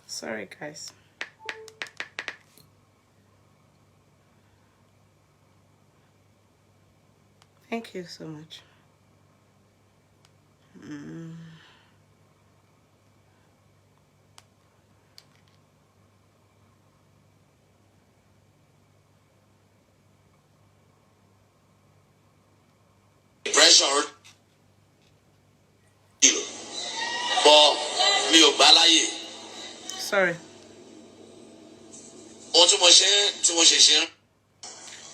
Sorry, guys. Thank you so much. Pressure. But mi ò gbà láyè. Sorry. Ohun tí mo ṣe ṣe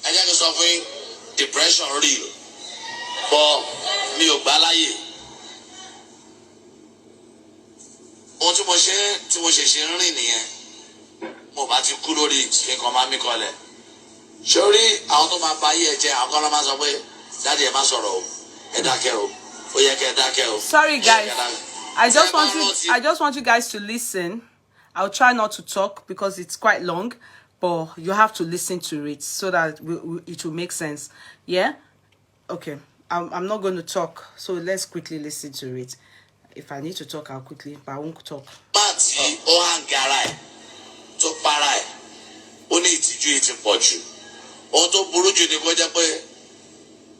ẹ jẹ́ kí n sọ fún yín, depression real. But mi ò gbà láyè. Ohun tí mo ṣe rìn nìyẹn. Mo bá ti kú lórí kíkan máa mí kọlẹ̀. Sórí àwọn tó máa bá yí ẹ jẹ àwọn kan ló máa sọ pé dáàdi ẹ má sọ̀rọ̀ o, ẹ dákẹ́ o, ó yẹ kẹ́ ẹ dákẹ́ o. Sorry, guys. I just want you guys to listen. I'll try not to talk because it's quite long, but you have to listen to it so that it will make sense. Yeah? Okay. I'm not going to talk, so let's quickly listen to it. If I need to talk, I'll quickly, but I won't talk. Báàtì ó hàn gara ẹ̀ tó para ẹ̀ ó ní ìtìjú yìí ti pọ̀ jù. Ohun tó burú jù ni kó jẹ́ pé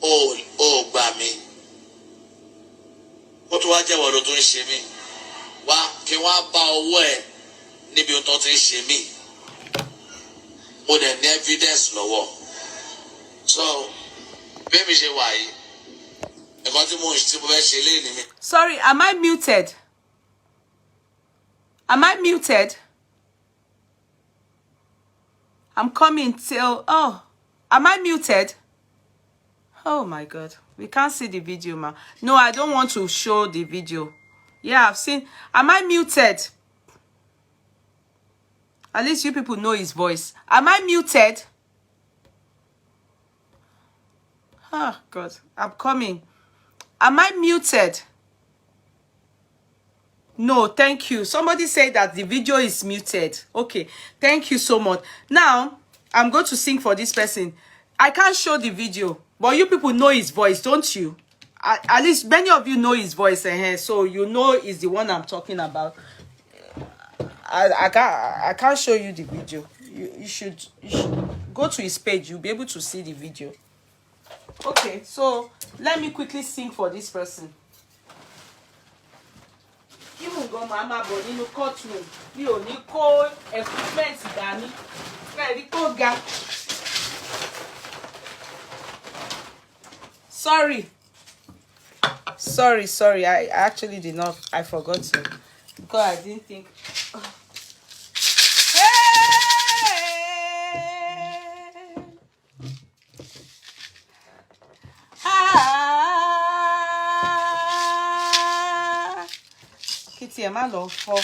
ó gbà mí. Ó tún wá jẹ́wọ́ ló tún ń ṣe mí. Wá kí wọ́n á bá owó ẹ̀ níbi ohun tó ti ń ṣe mí. Mo dẹ̀ ní evidence lọ́wọ́. So bí mi ṣe wà yìí, nǹkan tí mo fẹ́ ṣe léyìn mi. Sorry, am I muted? Am I muted? I'm coming till... Oh, am I muted? Oh my God. We can't see the video, ma. No, I don't want to show the video. Yeah, I've seen... Am I muted? At least you people know his voice. Am I muted? Oh, God. I'm coming. Am I muted? No, thank you. Somebody said that the video is muted. Okay, thank you so much. Now, I'm going to sing for this person. I can't show the video, but you people know his voice, don't you? At least many of you know his voice, so you know it's the one I'm talking about. I can't show you the video. You should go to his page. You'll be able to see the video. Okay, so let me quickly sing for this person. Even go mama but nínú courtroom mi ò ní kó equipment dání very kó ga. Sorry, I actually did not, I forgot to, because I didn't think. Kitty, am I long for?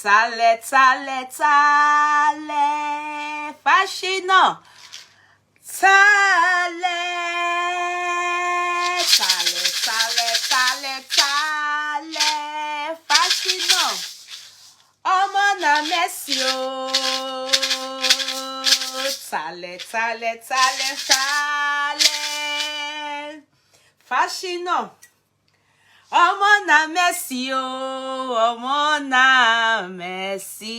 Tale, fascino. Tale, fascino. Ọmọ na Messi o. Tale, fascino. Ọmọ na Messi o, ọmọ na Messi.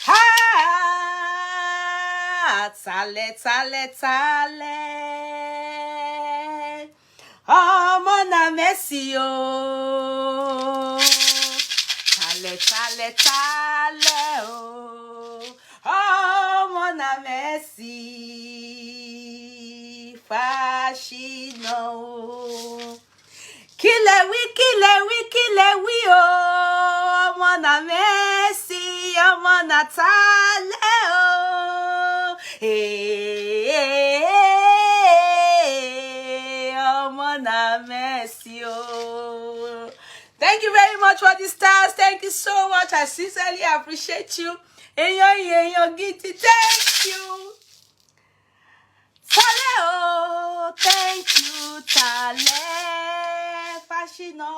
Ha! Tale. Ọmọ na Messi o. Tale o. Ọmọ na Messi. Fascino. Kile wi o. Ọmọ na Messi, ọmọ na Tale o. Ọmọ na Messi o. Thank you very much for the stars. Thank you so much. I sincerely appreciate you. Èèyàn gidi, thank you. Tale o, thank you, Tale, fascino.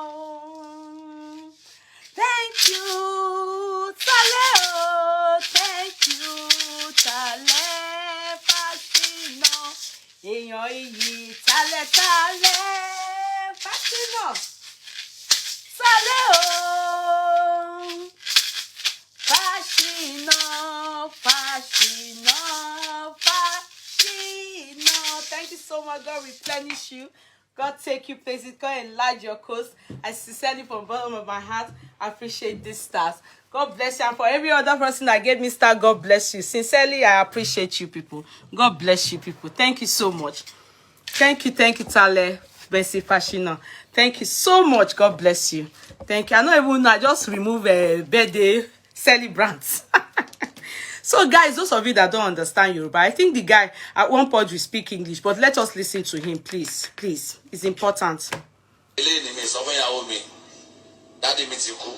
Thank you, Tale. Thank you, Tale. Fasino. Èèyàn iyì, Tale, Tale. Fasino. Tale. Fasino. Fasino. Fasino. Thank you so much. God replenish you. God take you places. God enlarge your coast. I sincerely, from the bottom of my heart, appreciate these stars. God bless you. And for every other person that gave me star, God bless you. Sincerely, I appreciate you people. God bless you people. Thank you so much. Thank you, Tale. Bessie Fashina. Thank you so much. God bless you. Thank you. I don't even know. I just remove a birthday celebrants. So, guys, those of you that don't understand Yoruba, I think the guy at one point will speak English, but let us listen to him, please. Please. It's important. Daddy mi ti kú,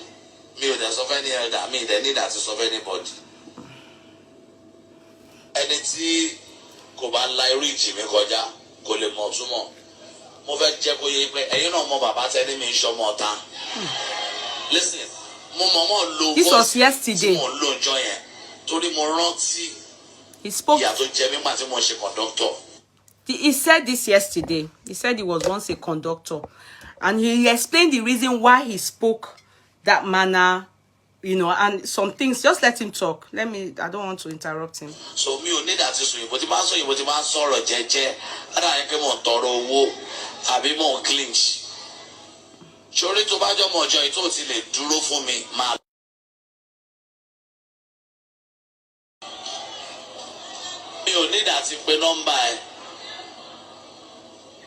mi ò dẹ̀ sọ fẹ́ ní elder, mi dẹ̀ ní láti sọ fẹ́ anybody. Ẹni tí kò bá la irú ìjì mi kọjá kò lè mọ̀ túmọ̀. Mo fẹ́ jẹ́ kó yé pé ẹ̀yin náà mọ bàbá tẹ́lẹ̀ mi ń ṣọmọ ọ̀tá. Listen, mo mọ̀mọ́ lo voice tí mo lò ń jọ yẹn torí mo rántí ìyà tó jẹ mí nígbà tí mo ṣe conductor. He said this yesterday. He said he was once a conductor. And he explained the reason why he spoke that manner, you know, and some things. Just let him talk. I don't want to interrupt him. So me ò ní that is so but the man so you but the man sọ̀rọ̀ jẹ́jẹ́. Ada yẹn ke mo tọrọ owó àbí mo clinch. Sori tó bá jọ mo ọjọ́ yìí tó ti lè dúró fún mi máa. Mi ò ní that pé number ẹ.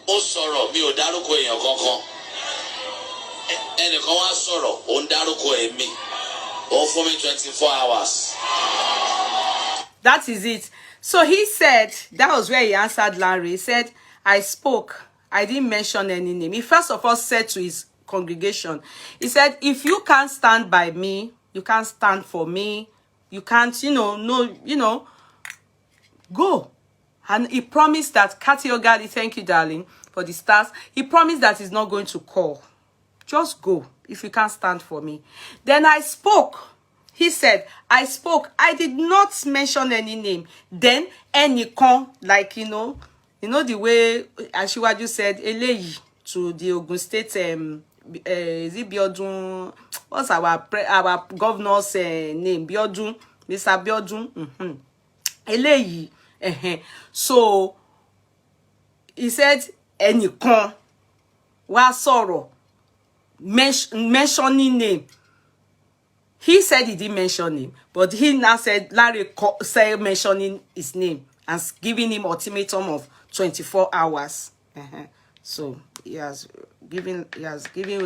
Ó sọ̀rọ̀ mi ò dárúkọ èèyàn kankan. Ẹnìkan wá sọ̀rọ̀ ó ń dárúkọ èmi. Ó fún mi 24 hours. That is it. So he said, that was where he answered Lanre. He said, I spoke. I didn't mention any name. He first of all said to his congregation, he said, if you can't stand by me, you can't stand for me, you can't, go. And he promised that, Kati Ogali, thank you, darling, for the stars. He promised that he's not going to call. Just go if you can't stand for me. Then I spoke. He said, I spoke. I did not mention any name. Then any con, like, the way Ashiwaju said, Eleyi to the Ogun State, is it Biodun? What's our governor's name? Biodun, Mr. Biodun. Eleyi. So he said, any con, wa sorrow. Mentioning name. He said he didn't mention him, but he now said Larry said mentioning his name and giving him ultimatum of 24 hours. So he has given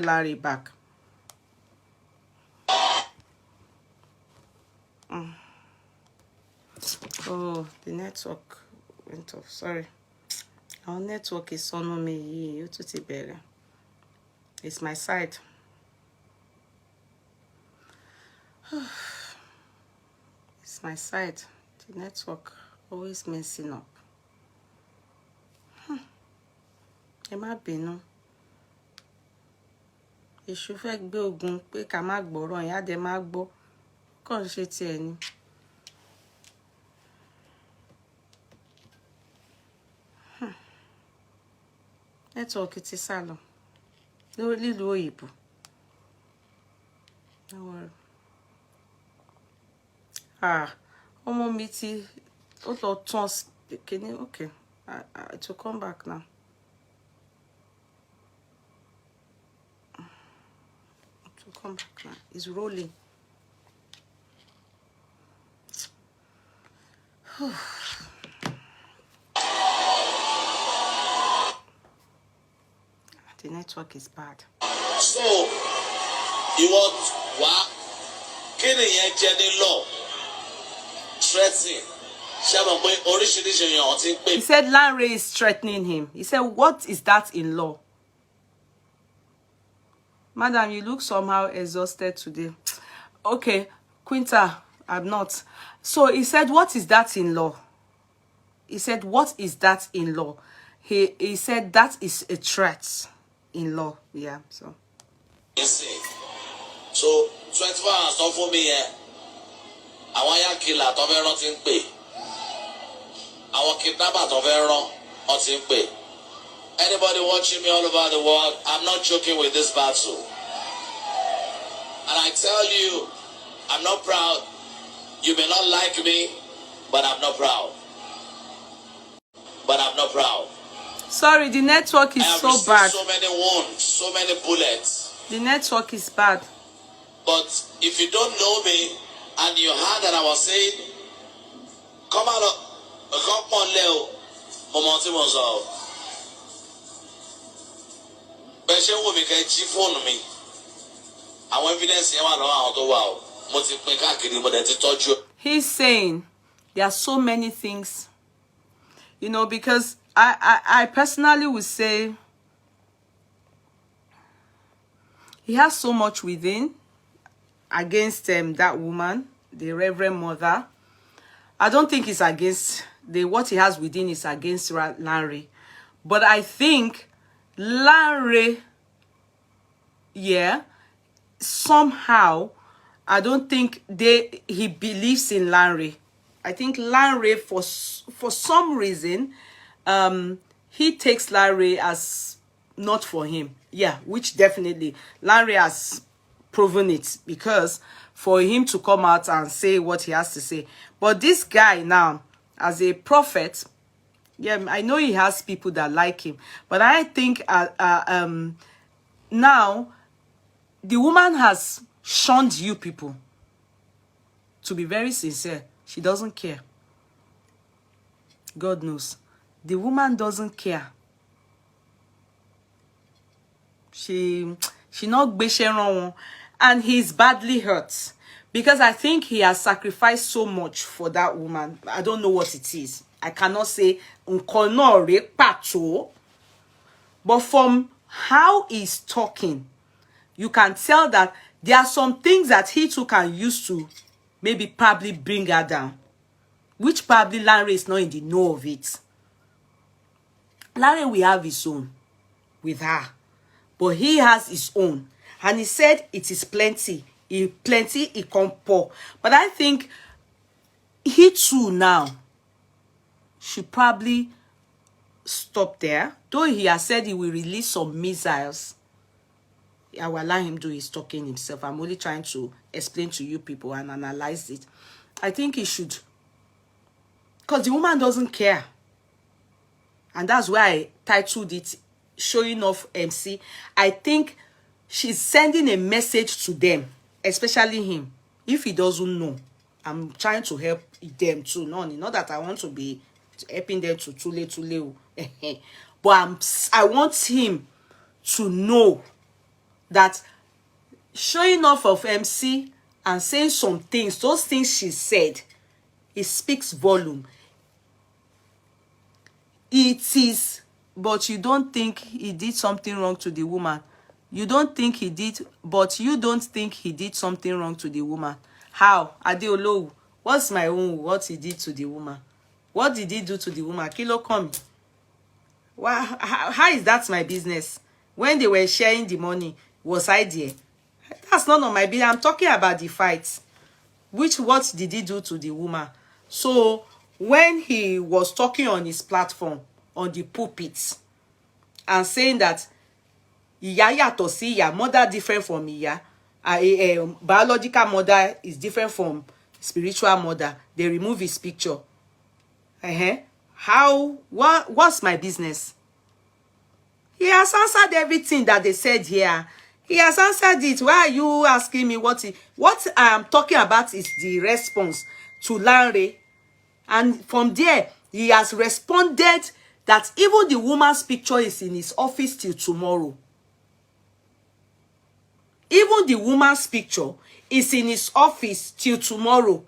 Larry back. Oh, the network went off. Sorry, our network is on me. You to better. It's my side. It's my side. The network always messing up. Ẹ má bínú. Èṣù fẹ́ gbé ogun pé ká má gbọ́rọ̀ yẹn á dẹ̀ má gbọ́. Kàn ṣe tiẹ̀ ni. Network ti sálọ. Lílo òyìnbó. Ọmọ mi ti ó lọ tún kíní. Okay, it will come back now. It will come back now. It's rolling. The network is bad. So, you want what? Can you get the law? Threatening. He said Lanre is threatening him. He said, what is that in law? Madam, you look somehow exhausted today. Okay, Quinta, I'm not. So he said, what is that in law? He said, what is that in law? He said, that is a threat in law. Yeah, so. You see, So 24 hours tó fún mi yẹn àwọn ya killer tó fẹ́ rán ti ń pè àwọn kidnapper tó fẹ́ rán ó ti ń pè. Anybody watching me all over the world, I'm not joking with this battle. And I tell you, I'm not proud. You may not like me, but I'm not proud. But I'm not proud. Sorry, the network is so bad. So many wounds, so many bullets. The network is bad. But if you don't know me and you heard that I was saying, come on, Leo, Momenti Monzo. Bẹ́ẹ̀ wo mi kẹ́ jí fóònù mi. Àwọn evidence yẹn wà lọ́wọ́ àwọn tó wà o. Mo ti pín káàkiri mo dẹ̀ ti tọ́jú. He's saying there are so many things, you know, because I personally would say he has so much within against that woman, the Reverend Mother. I don't think it's against what he has within is against Lanre, but I think Lanre, yeah, somehow I don't think he believes in Lanre. I think Lanre for some reason he takes Lanre as not for him. Yeah, which definitely Lanre has proven it, because for him to come out and say what he has to say. But this guy now, as a prophet, yeah, I know he has people that like him, but I think now the woman has shunned you people. To be very sincere, she doesn't care. God knows. The woman doesn't care. She not besheron, and he's badly hurt because I think he has sacrificed so much for that woman. I don't know what it is. I cannot say unkonore pato, but from how he's talking, you can tell that there are some things that he too can use to maybe probably bring her down, which probably Lanre is not in the know of it. Lanre will have his own with her, but he has his own. And he said it is plenty. He can pour. But I think he too now should probably stop there. Though he has said he will release some missiles, I will allow him do his talking himself. I'm only trying to explain to you people and analyze it. I think he should. Because the woman doesn't care. And that's why I titled it Showing Off MC. I think she's sending a message to them, especially him. If he doesn't know, I'm trying to help them too. No, not that I want to be helping them to too late. But I want him to know that showing off of MC and saying some things, those things she said, it speaks volume. It is, but you don't think he did something wrong to the woman. You don't think he did, but you don't think he did something wrong to the woman. How? Adeolo, what's my own? What he did to the woman? What did he do to the woman? Kilo come. How is that my business? When they were sharing the money, was I there? That's none of my business. I'm talking about the fight. What did he do to the woman? So when he was talking on his platform, on the pulpit, and saying that ìyá yàtọ̀ sí ìyá, mother different from ìyá, biological mother is different from spiritual mother, they remove his picture. What's my business? He has answered everything that they said here. He has answered it. Why are you asking me what I am talking about is the response to Lanre. And from there, he has responded that even the woman's picture is in his office till tomorrow. Even the woman's picture is in his office till tomorrow.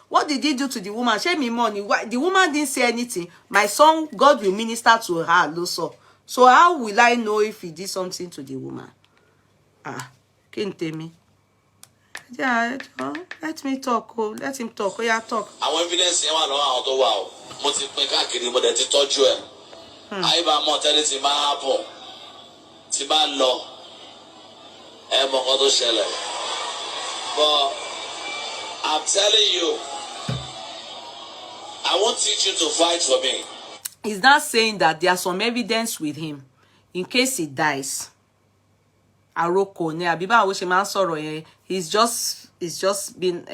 What did he do to the woman? Share me money. The woman didn't say anything. My son, God will minister to her also. So how will I know if he did something to the woman? Can't tell me. Yeah, let me talk. Oh, let him talk. Oh, yeah, talk. Àwọn evidence yẹn wà lọ́wọ́ àwọn tó wà o. Mo ti pín káàkiri, mo dẹ̀ ti tọ́jú ẹ̀. Àyíbá mọ̀ tẹ́lẹ̀ tí máa happen. Tí bá lọ. But I'm telling you, I won't teach you to fight for me. He's not saying that there's some evidence with him in case he dies. Aroko ne abiba wo she man sọ̀rọ̀ yẹn. He's just been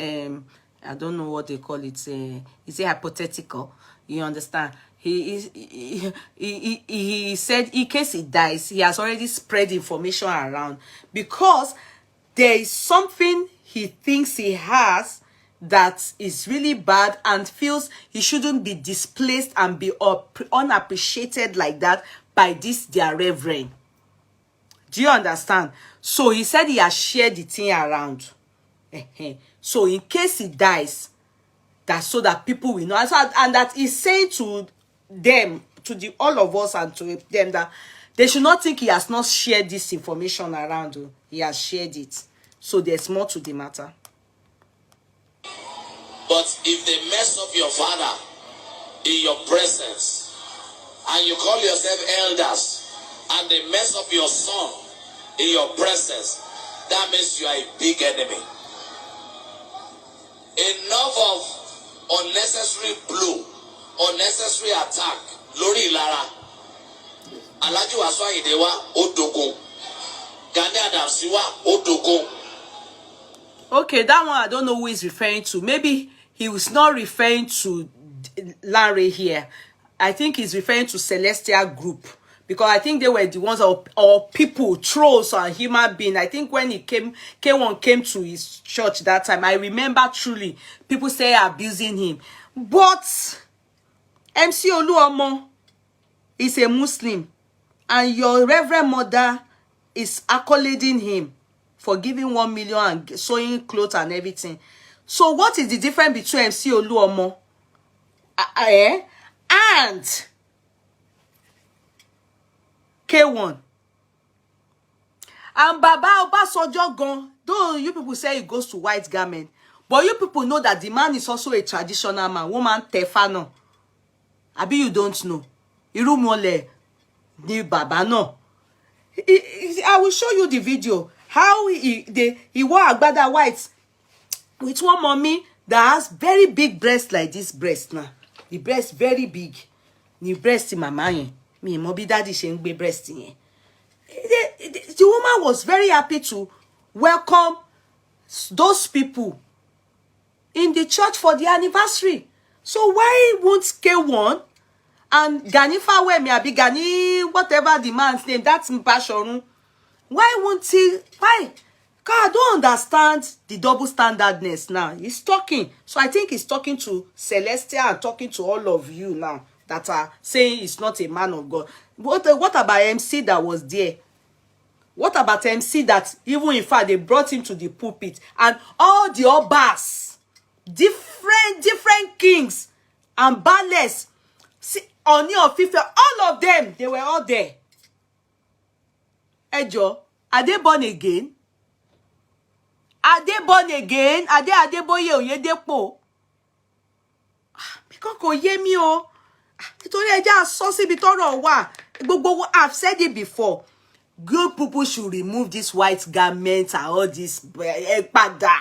I don't know what they call it. Is it hypothetical? You understand? He said in case he dies, he has already spread information around because there is something he thinks he has that is really bad and feels he shouldn't be displaced and be unappreciated like that by this their reverend. Do you understand? So he said he has shared the thing around. So in case he dies, that's so that people will know. And that he's saying to them, to all of us and to them, that they should not think he has not shared this information around. He has shared it. So there's more to the matter. But if they mess up your father in your presence, and you call yourself elders, and they mess up your son in your presence, that means you are a big enemy. Enough of unnecessary blow, unnecessary attack. Lori Lara, Alhaji Wasiu Ayinde wa odogun, Gani Adams wa odogun. Okay, that one I don't know who he's referring to. Maybe he was not referring to Lanre here. I think he's referring to Celestial Group. Because I think they were the ones or people, trolls or human being. I think when he came to his church that time, I remember truly people say abusing him. But MC Oluomo is a Muslim, and your Reverend Mother is accolading him for giving 1 million and sewing clothes and everything. So what is the difference between MC Oluomo and K1? And Baba Obasanjo gone, though you people say he goes to white garment, but you people know that the man is also a traditional man. Woman Tefano. Abi you don't know. Irumole ni Baba no. I will show you the video. How he wore agbada white with one mommy that has very big breast like this breast now. The breast very big. Ni breast in my mind. Me mobi daddy she ngbe breast yen. The woman was very happy to welcome those people in the church for the anniversary. So why won't K1 and Gani Fawemi abi Gani whatever the man's name, that's Mpashorun, why won't he? Why? God, I don't understand the double standardness now. He's talking. So I think he's talking to Celestia and talking to all of you now that are saying he's not a man of God. What about MC that was there? What about MC that even in fact they brought him to the pulpit and all the obas, different kings and ballets, Oni of Ife, all of them, they were all there. Ejo, are they born again? Are they born again? Are they Adeboye Oyedepo? Because kò yé mi o. Nítorí ẹja sọ síbi tọ́rọ̀ wà. Gbogbo I've said it before. Good people should remove this white garment and all this padà.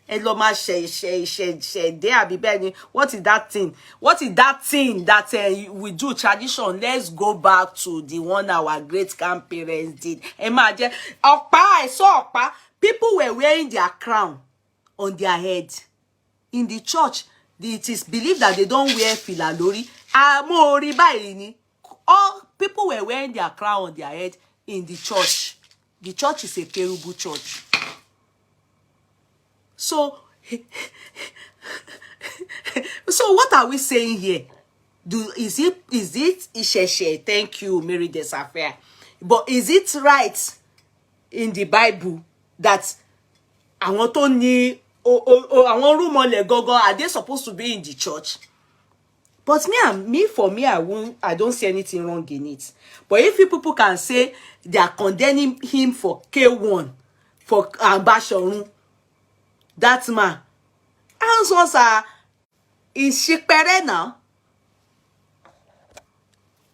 Eloma she there abi beni. What is that thing? What is that thing that we do tradition? Let's go back to the one our great grandparents did. Imagine I saw people were wearing their crown on their head. In the church, it is believed that they don't wear filalori. Amori báyìí ni. All people were wearing their crown on their head in the church. The church is a Kerubu church. So what are we saying here? Is it Isheshe? Thank you, Mary Desafia. But is it right in the Bible that àwọn tó ní àwọn rúmọlẹ̀ gangan, are they supposed to be in the church? But for me, I don't see anything wrong in it. But if you people can say they are condemning him for K1, for Ambashorun, that man, answers are is shikpere now.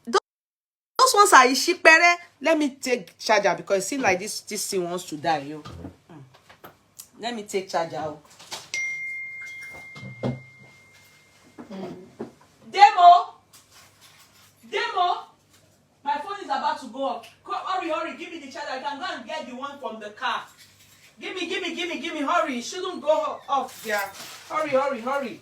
Those ones are ishipere. Let me take charger because it seems like this thing wants to die. Yo. Let me take charger. Demo. My phone is about to go off. Hurry. Give me the charger. I can go and get the one from the car. Give me. Hurry. It shouldn't go off there. Hurry.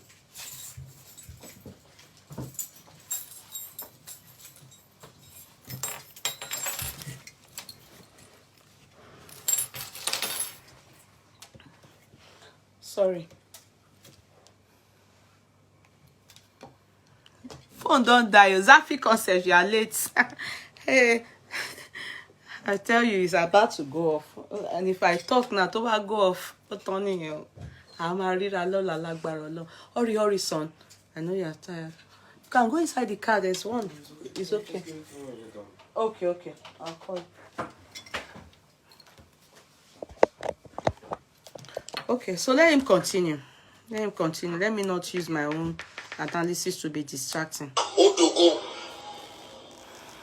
Sorry. Phone don't die. Zafi concept, you are late. Hey, I tell you, it's about to go off. And if I talk now, to go off. I'm a real lagbaro. Hurry, son. I know you're tired. You can go inside the car. There's one. It's okay. Okay. I'll call you. Okay, so let him continue. Let me not use my own analysis to be distracting.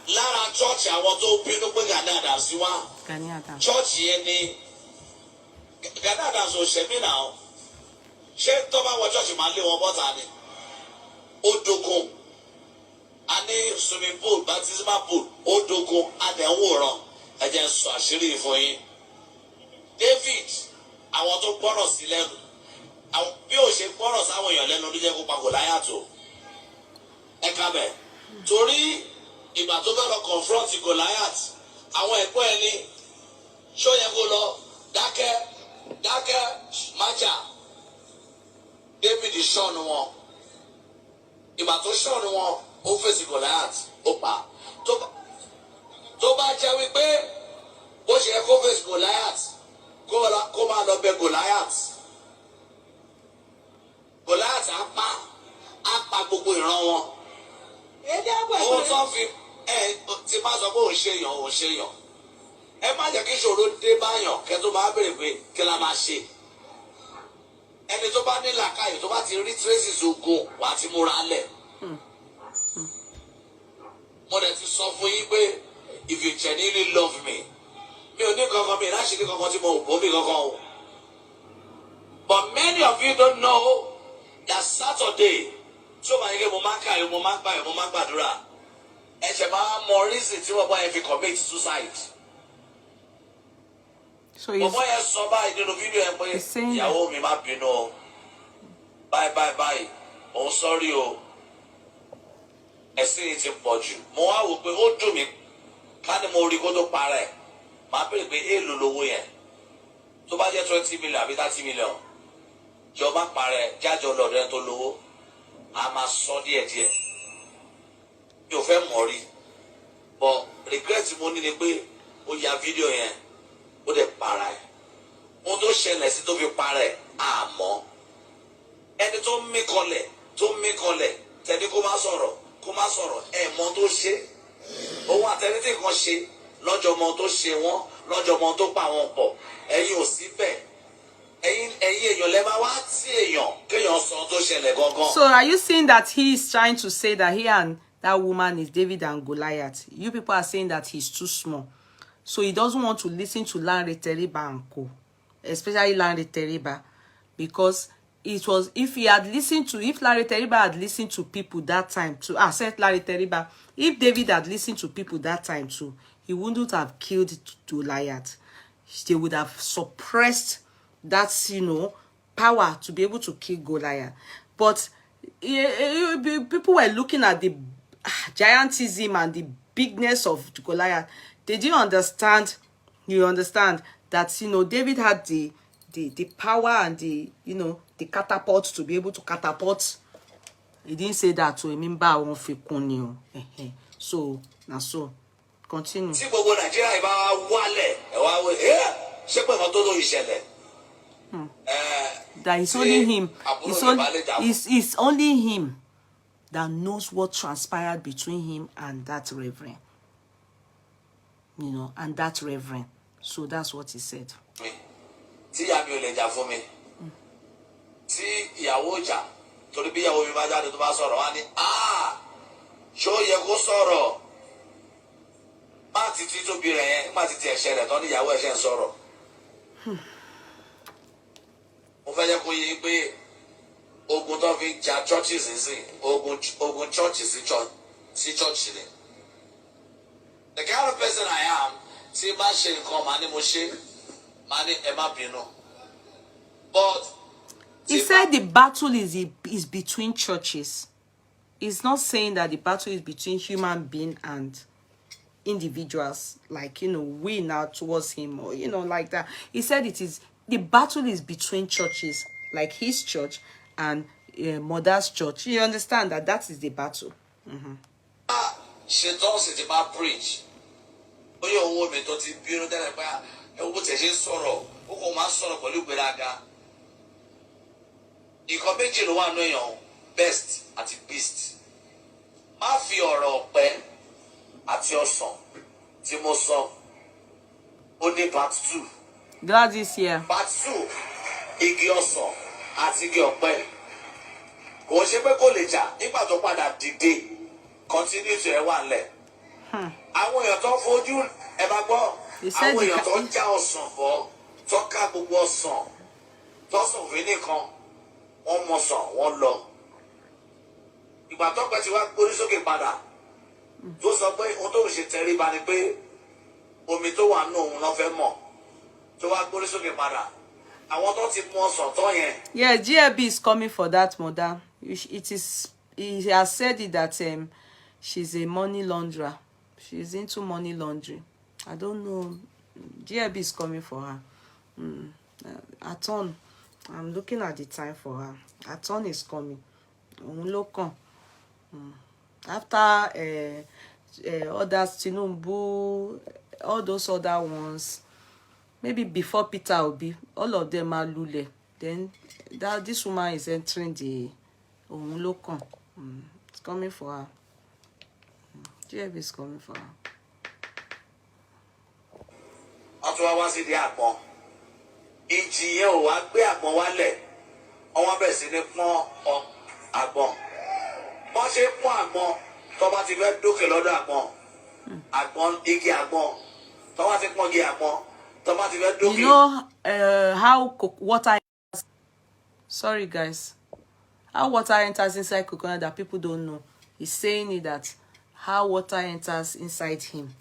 Lára church àwọn tó bínú pé Ghanaians sí wá. Church yẹn ni Ghanaians ò ṣe mí náà. Ṣé tó bá wọ church máa lé wọn bọ́ta ni? Odògùn. A ní swimming pool, baptismal pool, odògùn, adẹ̀wòrán. Ẹ jẹ́ sọ àṣírí fún yín. David, àwọn tó gbọ́rọ̀ sí lẹ́nu. Bí ó ṣe gbọ́rọ̀ sáwọn èèyàn lẹ́nu ló jẹ́ kó pa Gòláyátì. Ẹ kábẹ̀. Torí ìgbà tó fẹ́ lọ confront Goliath àwọn ẹ̀kọ́ ẹ̀ ní ṣó yẹ kó lọ dákẹ́ májà David ṣọ́ọ̀nù wọn ìgbà tó ṣọ́ọ̀nù wọn ó fèsì Goliath ó pa tó bá jẹ́ wípé bó ṣe yẹ kó fèsì Goliath kó máa lọ bẹ Goliath á pa gbogbo ìran wọn. Ó tọ́ fi ti máa sọ pé òun ṣe yàn. Ẹ má jẹ́ kí ìṣòro dé báyàn kẹ́ tó máa bèrè pé kí la máa ṣe. Ẹni tó bá ní làákàyè tó bá ti rí traces ogun wà á ti múra lẹ̀. Mo dẹ̀ ti sọ fún yín pé if you genuinely love me, mi ò ní kankan mi láṣìírí kankan tí mo ò bó mi kankan o. But many of you don't know that Saturday tí ó máa yẹ kí mo máa kàyọ̀ mo máa gbàyọ̀ mo máa gbàdúrà ẹ ṣe máa mọ reason tí wọ́n bá yẹn fi commit suicide. Bọ̀bọ̀ yẹn sọ báyìí nínú fídíò yẹn pé ìyàwó mi má bínú o báyìí òun sọ́rí o ẹ̀sìn yìí ti pọ̀ jù mo wá wò pé ó dùn mí ká ní mo rí kó tó para ẹ̀ máa bèrè pé èèlò lówó yẹn tó bá jẹ́ 20 million àbí 30 million jọba para ẹ̀ jájọ lọ́dọ̀ ẹ̀ tó lówó a máa sọ díẹ̀díẹ̀ mi ò fẹ́ mọ̀ rí but regret mo ní ni pé ó ya fídíò yẹn ó dẹ̀ para ẹ̀ ohun tó ṣẹlẹ̀ sí tó fi para ẹ̀ àmọ́ ẹni tó mí kanlẹ̀ tẹ̀lé kó má sọ̀rọ̀ ẹ̀ mọ tó ṣe òun àtẹnitì kan ṣe lọ́jọ́ mọ tó ṣe wọ́n lọ́jọ́ mọ tó pa wọn pọ̀ ẹ̀yin ò sí bẹ́ẹ̀. So are you saying that he is trying to say that he and that woman is David and Goliath? You people are saying that he's too small. So he doesn't want to listen to Lanre, Teriba and co. Especially Lanre, Teriba. Because it was, if Lanre, Teriba had listened to people that time too, said Lanre, Teriba, if David had listened to people that time too, he wouldn't have killed Goliath. They would have suppressed that's power to be able to kill Goliath. But people were looking at the giantism and the bigness of Goliath. They didn't understand. You understand that David had the power and the catapult to be able to catapult. He didn't say that to him. So now so continue. That it's only him. It's only him that knows what transpired between him and that reverend. And that reverend. So that's what he said. ti tí tó bí rẹ̀ yẹn nígbà tí ti ẹ̀ṣẹ̀ rẹ̀ tán níyàwó ẹ̀ṣẹ̀ ń sọ̀rọ̀. Mo fẹ́ jẹ́ kó yé pé ogun tó fi jà churches sí ogun church sí church ni. The kind of person I am, tí bá ṣe nǹkan màá ní mo ṣe, màá ní ẹ má bínú. But he said the battle is between churches. He's not saying that the battle is between human being and individuals, like, you know, we now towards him, or, you know, like that. He said the battle is between churches, like his church and mother's church. You understand that is the battle. She does it about preach. Ó yẹ owó mi tó ti bínú tẹ́lẹ̀ pé owó tẹ̀ ṣe sọ̀rọ̀ ó kò máa sọ̀rọ̀ pẹ̀lú ìgbéraga. Nǹkan méjì ló wà nínú èèyàn, best àti beast. Má fi ọ̀rọ̀ ọ̀pẹ àti ọsàn tí mo sọ ó ní part 2. Glad this year. Part 2, igi ọsàn àti igi ọ̀pẹ. Kò ṣe pé kò lè jà nígbà tó padà dìde continuity ẹ̀ wà lẹ̀. Àwọn èèyàn tó fojú ẹ bá gbọ́. Àwọn èèyàn tó já ọsàn bọ̀ tó ká gbogbo ọsàn tó sùn fún nìkan wọ́n mọ̀ sàn wọ́n lọ. Ìgbà tó pẹ́ tí wá gbórí sókè padà tó sọ pé ohun tó ń ṣe Teriba ni pé omi tó wà nínú òun náà fẹ́ mọ̀ tó wá gbórí sókè padà. Àwọn tó ti mú ọsàn tó yẹn. Yeah, GLB is coming for that, mother. He has said it that she's a money launderer. She's into money laundering. I don't know. GLB is coming for her. Her turn. I'm looking at the time for her. Her turn is coming. After others, Tinubu, all those other ones, maybe before Peter Obi, all of them are lule. Then this woman is entering the it's coming for her. GLB is coming for her. Ọtún wá sí di àgbọn. Ìjì yẹn ò wá gbé àgbọn wálẹ̀. Wọ́n bẹ̀rẹ̀ sí ní pọ́n àgbọn. Wọ́n ṣe pọ́n àgbọn tó bá ti fẹ́ dókè lọ́dọ̀ àgbọn. Àgbọn igi àgbọn tó bá ti pọ́n igi àgbọn tó bá ti fẹ́ dókè. You know how water enters? Sorry guys. How water enters inside coconut that people don't know. He's saying it that how water enters inside him.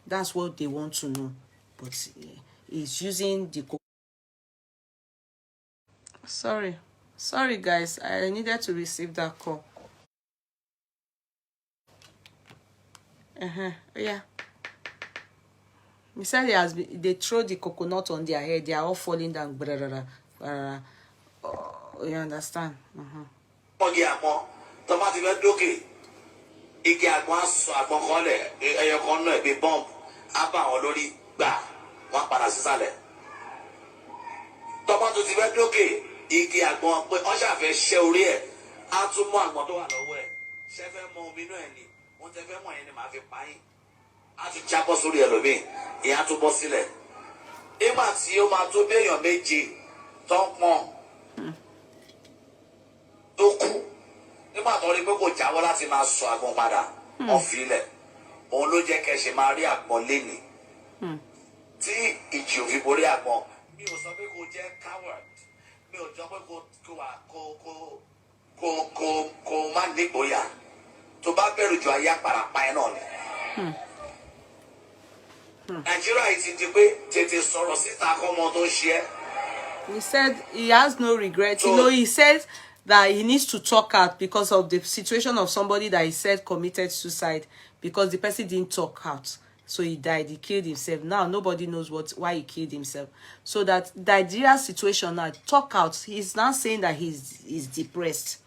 That's what they want to know. But he's using the sorry guys, I needed to receive that call. Yeah, he said they throw the coconut on their head, they are all falling down. You understand? Igi àgbọn tó bá ti fẹ́ dókè igi àgbọn sọ àgbọn kan lẹ̀ ẹyọ kan náà bí bọ́ǹbù á bá wọn lórí gbà wọ́n padà sísàlẹ̀. Tó bá tó ti fẹ́ dókè igi àgbọn pé wọ́n ṣàfẹ́ ṣẹ́ orí ẹ̀ á tún mú àgbọn tó wà lọ́wọ́ ẹ̀ ṣẹ́ fẹ́ mọ omi inú ẹ̀ ni wọ́n tẹ́ fẹ́ mọ̀ yẹn ni màá fi pa yín á tún jábọ́ sórí ẹlòmíì ìyẹn á tún bọ́ sílẹ̀. Nígbà tí ó máa tó béèyàn méje tó ń pọ́n tó kú nígbà tó rí pé kò jáwọ́ láti máa sọ àgbọn padà wọ́n fi ilẹ̀ òun ló jẹ́ kẹ́ ṣe máa rí àgbọn léni tí ìjì ò fi borí àgbọn. Mi ò sọ pé kò jẹ́ coward, mi ò jọ pé kò má nígboyà tó bá bẹ̀rù ju ayé àpàràpá ẹ̀ náà ni. Nàìjíríà yìí ti di pé tètè sọ̀rọ̀ síta kọ́mọ tó ṣe é. He said he has no regret. You know, he said that he needs to talk out because of the situation of somebody that he said committed suicide because the person didn't talk out. So he died. He killed himself. Now nobody knows why he killed himself. So that Nigeria situation now, talk out. He's now saying that he's depressed.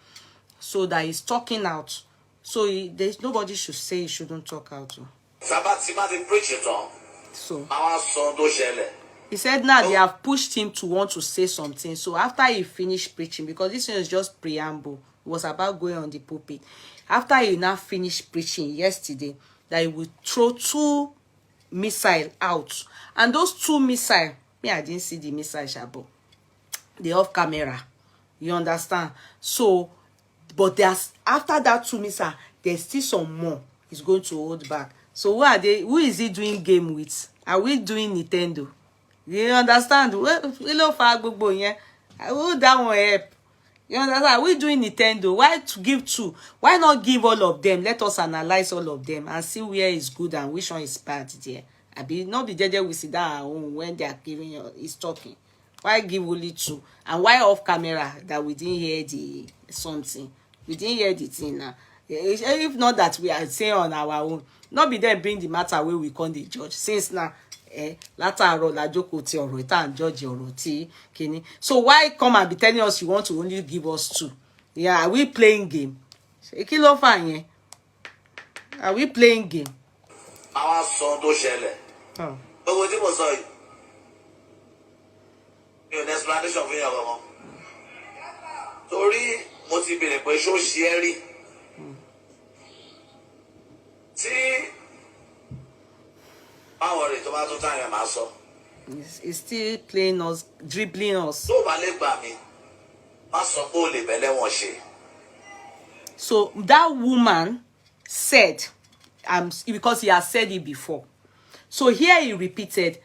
So that he's talking out. So there's nobody should say he shouldn't talk out. So he said now they have pushed him to want to say something. So after he finished preaching, because this one is just preamble, it was about going on the pulpit. After he now finished preaching yesterday, that he would throw 2 missiles out. And those 2 missiles, me, I didn't see the missile, Shabo. They're off camera. You understand? So, but there's after that 2 missiles, there's still some more he's going to hold back. So who are they? Who is he doing game with? Are we doing Nintendo? You understand? Who that one help? You understand? Are we doing Nintendo? Why to give two? Why not give all of them? Let us analyze all of them and see where is good and which one is bad there. I be not be judge we sit down at home when they are giving is talking. Why give only two? And why off camera that we didn't hear the something? We didn't hear the thing now. If not that we are saying on our own, not be there bring the matter where we come the judge. Since now, látàárọ̀ la jókòó ti ọ̀rọ̀ ìta and judge ọ̀rọ̀ tí kíní. So why come and be telling us you want to only give us two? Yeah, are we playing game? Kí ló fà yẹn? Are we playing game? Àwọn sọ tó ṣẹlẹ̀. Gbogbo tí mo sọ yìí. Mi ò ní explanation fún yàn kankan. Torí mo ti bèrè pé ṣó ṣe é rí. Tí báwo rè tó bá tó táyà máa sọ. He's still playing us, dribbling us. Tó bá lè gbà mí, má sọ pé ó lè bẹ̀lẹ̀ wọn ṣe. So that woman said, because he has said it before. So here he repeated,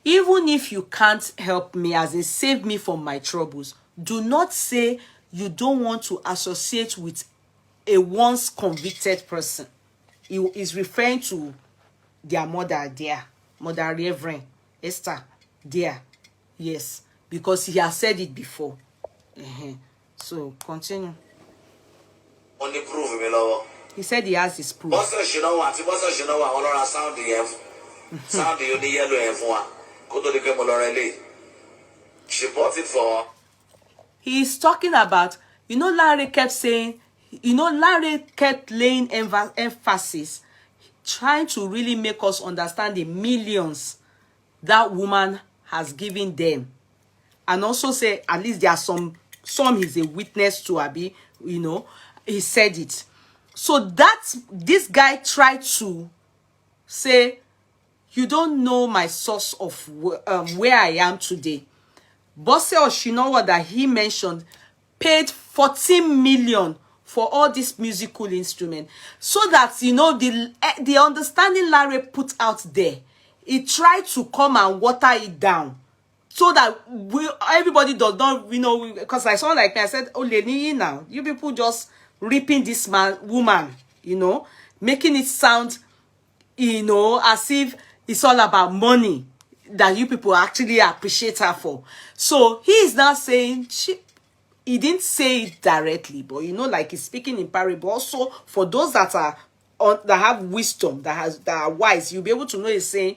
even if you can't help me, as in save me from my troubles, do not say you don't want to associate with a once convicted person. He is referring to their mother there, Mother Reverend Esther there. Yes, because he has said it before. So continue. Only prove me, love. He said he has his proof. She bought it for. He is talking about, Lanre kept saying, Lanre kept laying emphasis, trying to really make us understand the millions that woman has given them. And also say, at least there are some he's a witness to, Abi, he said it. So this guy tried to say, you don't know my source of where I am today. Bosse Oshinowa that he mentioned paid 14 million for all this musical instrument. So that, the understanding Lanre put out there, he tried to come and water it down. So that everybody does not, because I saw like me, I said, oh, Leni, now, you people just ripping this woman, making it sound, as if it's all about money that you people actually appreciate her for. So he is now saying, he didn't say it directly, but like he's speaking in parable. Also, for those that that have wisdom, that are wise, you'll be able to know he's saying,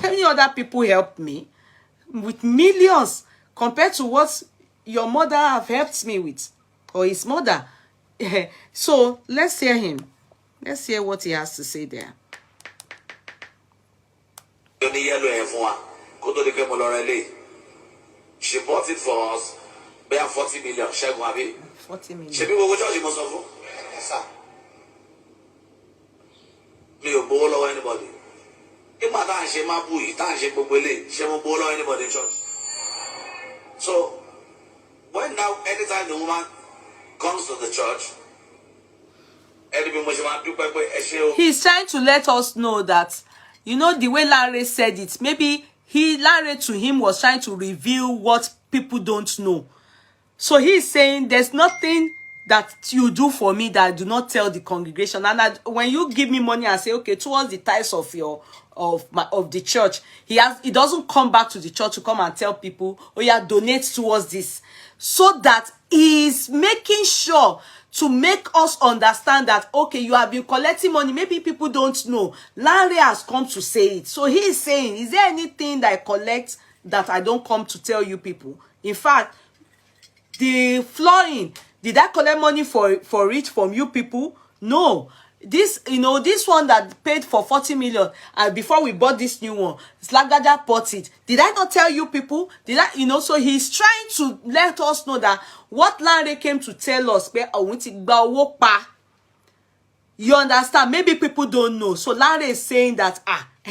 many other people helped me with millions compared to what your mother have helped me with, or his mother. So let's hear him. Let's hear what he has to say there. She bought it for us. We have 40 million. 40 million. She be go church most of you. Sir. Me ò gbowó lọ́wọ́ anybody. Ima ta ṣe ma bu yi, ta ṣe gbogbo ele, ṣe mo gbowó lọ́wọ́ anybody in church. So when now anytime the woman comes to the church, he's trying to let us know that, the way Lanre said it, maybe Lanre to him was trying to reveal what people don't know. So he's saying there's nothing that you do for me that I do not tell the congregation. And when you give me money and say, okay, towards the tithes of the church, he doesn't come back to the church to come and tell people, oh yeah, donate towards this. So that he's making sure to make us understand that, okay, you have been collecting money. Maybe people don't know. Lanre has come to say it. So he is saying, is there anything that I collect that I don't come to tell you people? In fact, the flooring, did I collect money for it from you people? No. This, this one that paid for 40 million, and before we bought this new one, Slagaja bought it. Did I not tell you people? Did I, so he's trying to let us know that what Lanre came to tell us, you understand? Maybe people don't know. So Lanre is saying that,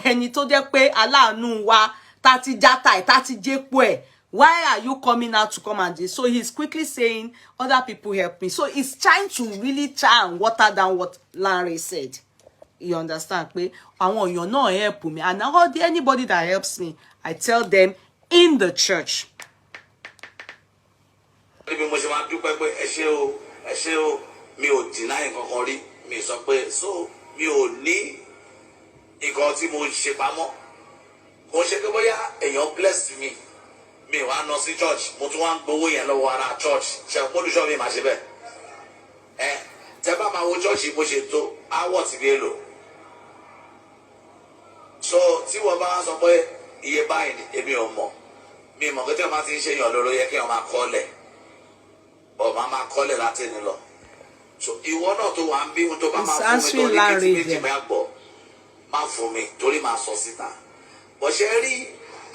and he told them, aláàánú wa, tati jata, tati jekwe. Why are you coming out to come and do? So he's quickly saying, other people help me. So he's trying to really try and water down what Lanre said. You understand? Pé àwọn èèyàn náà help me, and anybody that helps me, I tell them in the church. Mi ò deny nǹkan rí, mi sọ pé so mi ò ní nǹkan tí mo ṣe pamọ́. Mo ṣe pé bóyá èèyàn bless mi, mi wá lọ sí church, mo tún wá ń gbowó yẹn lọ́wọ́ ara church. Ṣé olùṣọ́ mi máa ṣe bẹ́ẹ̀? Tẹ́ bá máa wo church bó ṣe tó, áwọ̀ tí bí èlò. So tí wọ́n bá sọ pé iye báyìí ni èmi ò mọ̀, mi mọ̀ pé tí wọ́n máa ti ń ṣe èèyàn lóró yẹ kí wọ́n máa kọ́lẹ̀, ọ̀ máa kọ́lẹ̀ láti ní lọ. So ìwọ náà tó wà ń bí tó bá máa fún mi tó ní kí tí méjì máa gbọ́, máa fún mi torí máa sọ síta. Bó ṣe rí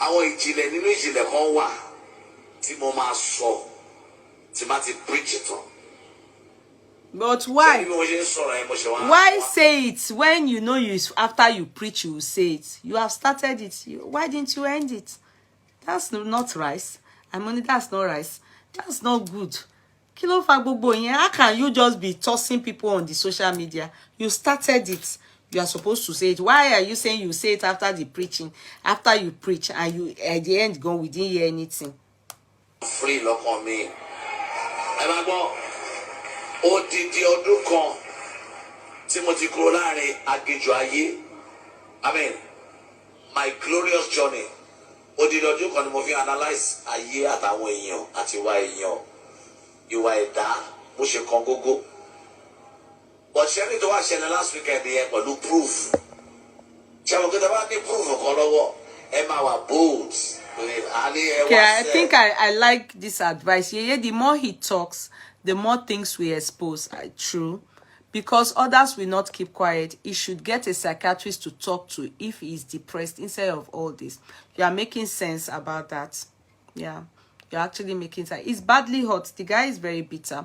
àwọn ìjìnlẹ̀ nínú ìjìnlẹ̀ kan wà tí mo máa sọ tí máa ti preach it on. But why? Why say it when you know after you preach you will say it? You have started it. Why didn't you end it? That's not right. I mean, that's not right. That's not good. Kí ló fà gbogbo yẹn? How can you just be tossing people on the social media? You started it. You are supposed to say it. Why are you saying you say it after the preaching? After you preach and you at the end go, we didn't hear anything. Free look on me. Odidi ọdún kan tí mo ti kúrò láàrin aginjù ayé. I mean, my glorious journey. Odidi ọdún kan ni mo fi analyze ayé àtàwọn èèyàn àti ìwà èèyàn. Ìwà ẹ̀dá bó ṣe kan gógó. But ṣẹ́ni tó wá ṣẹlẹ̀ last weekend yẹn pẹ̀lú proof. Ṣé mo kí n bá ní proof kan lọ́wọ́ ẹ máa wà bold. Okay, I think I like this advice. Yeah, the more he talks, the more things we expose. True. Because others will not keep quiet. He should get a psychiatrist to talk to if he is depressed instead of all this. You are making sense about that. Yeah. You're actually making sense. It's badly hurt. The guy is very bitter.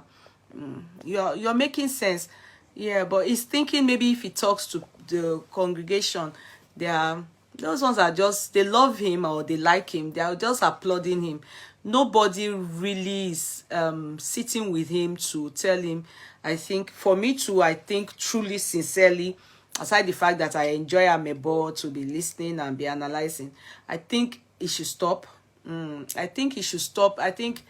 You're making sense. Yeah, but he's thinking maybe if he talks to the congregation, those ones are just, they love him or they like him. They are just applauding him. Nobody really is sitting with him to tell him. I think, for me too, I think truly, sincerely, aside the fact that I enjoy Amebo to be listening and be analyzing, I think he should stop. I think he should stop. I think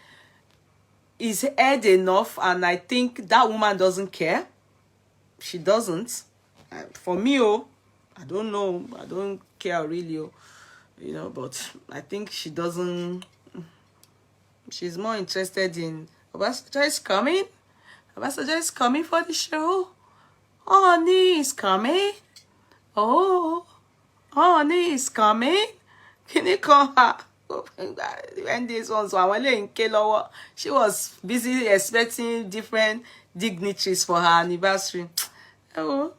he's heard enough, and I think that woman doesn't care. She doesn't. For me, I don't know. I don't care really, you know, but I think she doesn't. She's more interested in Obasanjo is coming. Obasanjo is coming for the show. Honey is coming. Oh, honey is coming. Can you call her? When this ones were she was busy expecting different dignitaries for her anniversary. Oh.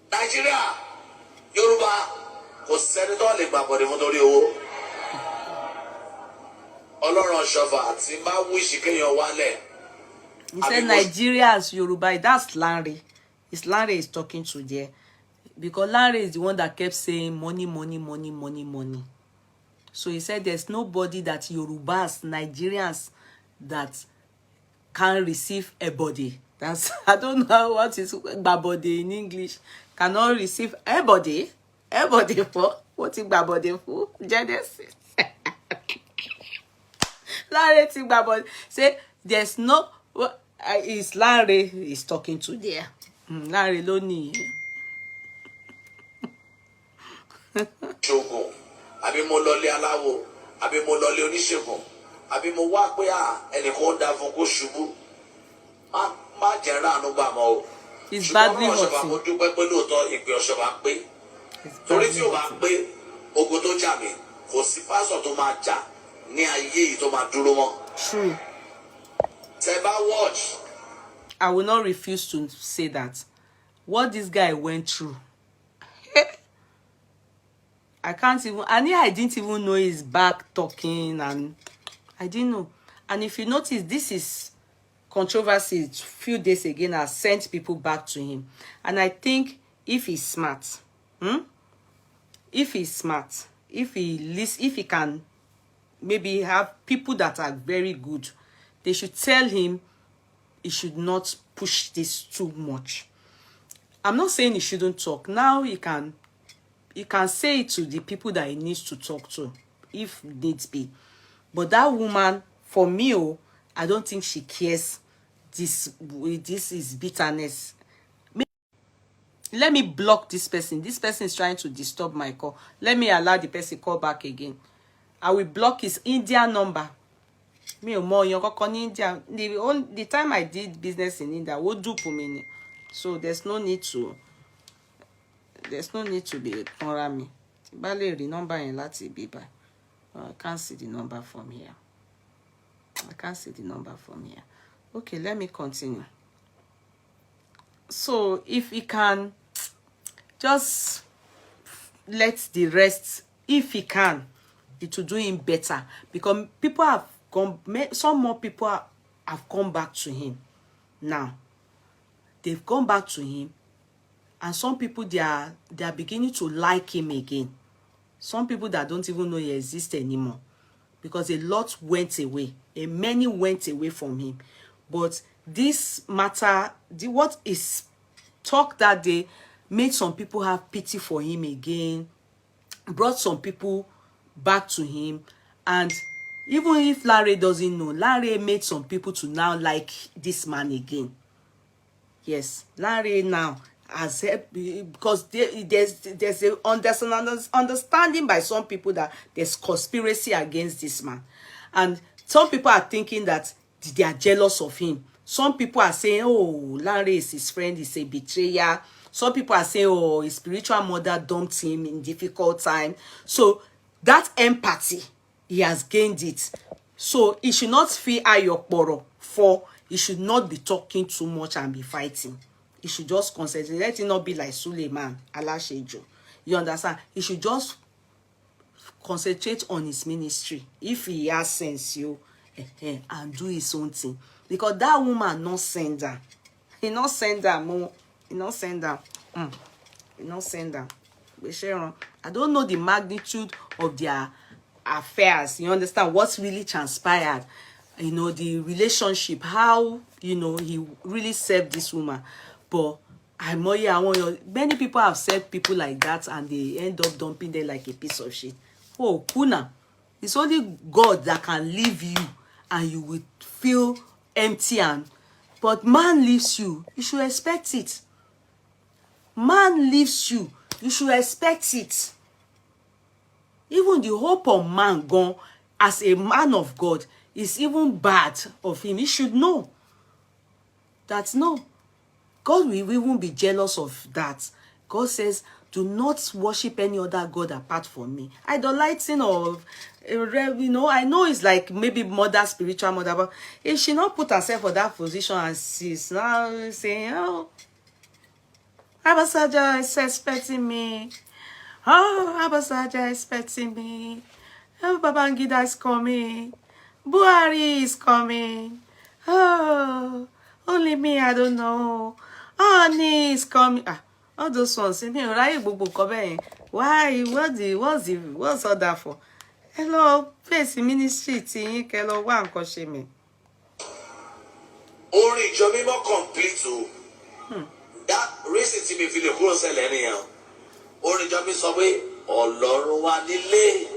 Nigeria, Yoruba, kò sẹ́ni tó lè gbà bọ̀dé fún torí owó. Ọlọ́run ṣọfà tí bá wíṣì kéèyàn wálẹ̀. He said Nigeria's Yoruba. That's Lanre. It's Lanre is talking to there. Because Lanre is the one that kept saying money, money, money, money, money. So he said there's nobody that Yorubas, Nigerians, that can receive a body. That's, I don't know what is babode in English. Cannot receive a body. A body for? What is babode for? Genesis. Lanre think babode. Say there's no, it's Lanre is talking to there. Lanre loni. Ṣògùn, àbí mo lọlé aláwo, àbí mo lọlé oníṣègùn, àbí mo wá pé ẹnìkan dá fún kó ṣubú. Má jẹ́ ránu gbà mọ́ o. It's badly hurting. Mo dúpẹ́ pé lóòótọ́ ìpè ọ̀ṣọ́ba pé. Torí tí o bá pé ogun tó jà mí, kò sí pásọ̀ tó máa jà ní ayé yìí tó máa dúró mọ́. True. Tẹ́ bá watch. I will not refuse to say that. What this guy went through. I can't even, I didn't even know he's back talking, and I didn't know. And if you notice, this is controversy. A few days again, has sent people back to him. And I think if he's smart, if he's smart, if he can maybe have people that are very good, they should tell him he should not push this too much. I'm not saying he shouldn't talk. Now he can say it to the people that he needs to talk to, if needs be. But that woman, for me, I don't think she cares. This is bitterness. Let me block this person. This person is trying to disturb my call. Let me allow the person call back again. I will block his Indian number. Me or more in India. The time I did business in India, what do for me? So there's no need to be around me. The number in Lati Biba. I can't see the number from here. I can't see the number from here. Okay, let me continue. So if he can just let the rest, if he can, it will do him better, because people have gone, some more people have come back to him now. They've gone back to him, and some people they are beginning to like him again. Some people that don't even know he exists anymore, because a lot went away, many went away from him. But this matter, what is talk that day, made some people have pity for him again, brought some people back to him. And even if Lanre doesn't know, Lanre made some people to now like this man again. Yes, Lanre now has helped, because there's a understanding by some people that there's conspiracy against this man. And some people are thinking that they are jealous of him. Some people are saying, oh, Lanre is his friend, he's a betrayer. Some people are saying, oh, his spiritual mother dumped him in difficult time. So that empathy, he has gained it. So he should not feel ayokboro, for he should not be talking too much and be fighting. He should just concentrate. Let it not be like Suleiman, Alashejo. You understand? He should just concentrate on his ministry. If he has sense, and do his own thing. Because that woman not send her. He not send her more. He not send her. He not send her. I don't know the magnitude of their affairs. You understand what's really transpired? You know, the relationship, how, you know, he really served this woman. But many people have said people like that, and they end up dumping them like a piece of shit. Oh, Kuna. It's only God that can leave you and you will feel empty. But man leaves you, you should expect it. Man leaves you, you should expect it. Even the hope of man gone as a man of God is even bad of him. He should know that no, God will even be jealous of that. God says, do not worship any other God apart from me. Idolizing of, you know, I know it's like maybe mother, spiritual mother, but if she not put herself for that position and she's now saying, oh, Abasaja is expecting me. Oh, Abasaja is expecting me. Oh, Babangida is coming. Buhari is coming. Oh, only me, I don't know. Honey is coming. All those ones. Why? What's all that for? Hello, face ministry. Hello, one question me. Only Jomimo complete. That reason to me feel the cross anyhow. Only Jomi sọ pé Ọlọ́run wa nílé,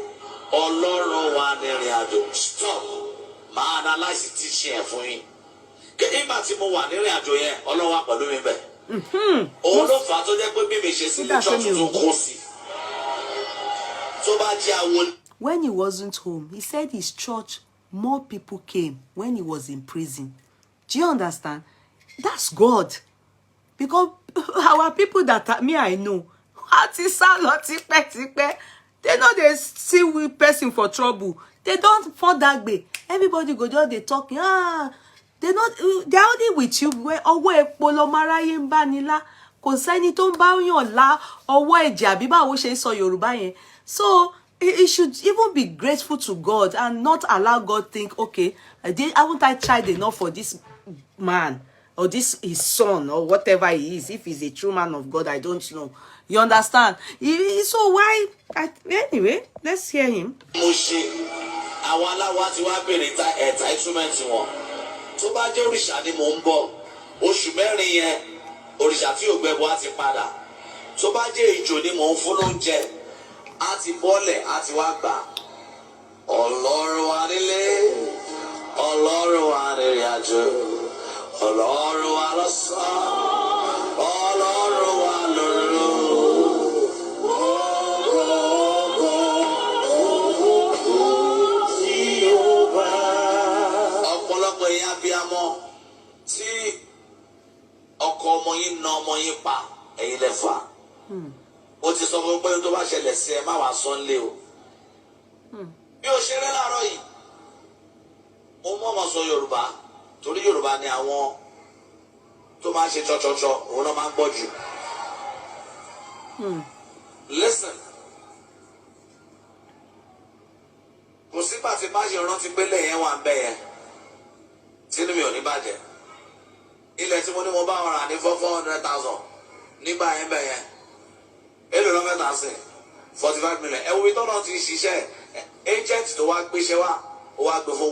Ọlọ́run wa ní ìrìn àjò. Stop. Ma analyze teaching ẹ fún yín. Kí nígbà tí mo wà ní ìrìn àjò yẹn, Ọlọ́run wà pẹ̀lú mi bẹ́ẹ̀. Òun ló fà á tó jẹ́ pé bí mi ṣe sí ní church tó kó sí. Tó bá jẹ́ àwọn. When he wasn't home, he said his church, more people came when he was in prison. Do you understand? That's God. Because our people that I know, they know they see with person for trouble. They don't fall that way. Everybody go just they talking. They're only with you where polo maraye mbanila konseni to mba yon la owo eje abi báwo ṣe sọ Yorùbá yẹn. So he should even be grateful to God and not allow God think, okay, haven't I tried enough for this man? Or this his son, or whatever he is. If he's a true man of God, I don't know. You understand? So why? Anyway, let's hear him. òrìṣà tí ò gbẹ́bọ á ti padà tó bá jẹ́ ìjò ni mò ń fún lóúnjẹ á ti bọ́lẹ̀ á ti wá gbà ọlọ́run wa nílé ọlọ́run wa nírìn àjò ọlọ́run wa lọ́sàn-án ọlọ́run wa lóru. ọ̀pọ̀lọpọ̀ èèyàn abiyamọ tí ọkọ ọmọ yín na ọmọ yín pa ẹ̀yin lẹ́fà ó ti sọ fún pé tó bá ṣẹlẹ̀ sí ẹ má wàá sọ nílé o bí o ṣe rẹ́ láàárọ̀ yìí mo mọ̀ ọmọ sọ Yorùbá torí Yorùbá ni àwọn tó máa ń ṣe tsọ́tsọ́tsọ́ òun náà máa ń gbọ́ jù. Listen, kò sígbà tí má ṣe rántí pé lẹ́yìn wà ń bẹ̀ yẹn sínú mi ò ní bàjẹ́ ilẹ̀ tí mo ní mo bá wọn rà ní 400,000 nígbà yẹn bẹ̀ yẹn èlò lọ́fẹ̀ẹ́ tà sí 45 million ẹ̀wù ìtọ́nà ti ṣiṣẹ́ agent tó wá gbéṣẹ́ wá ó wá gbé fún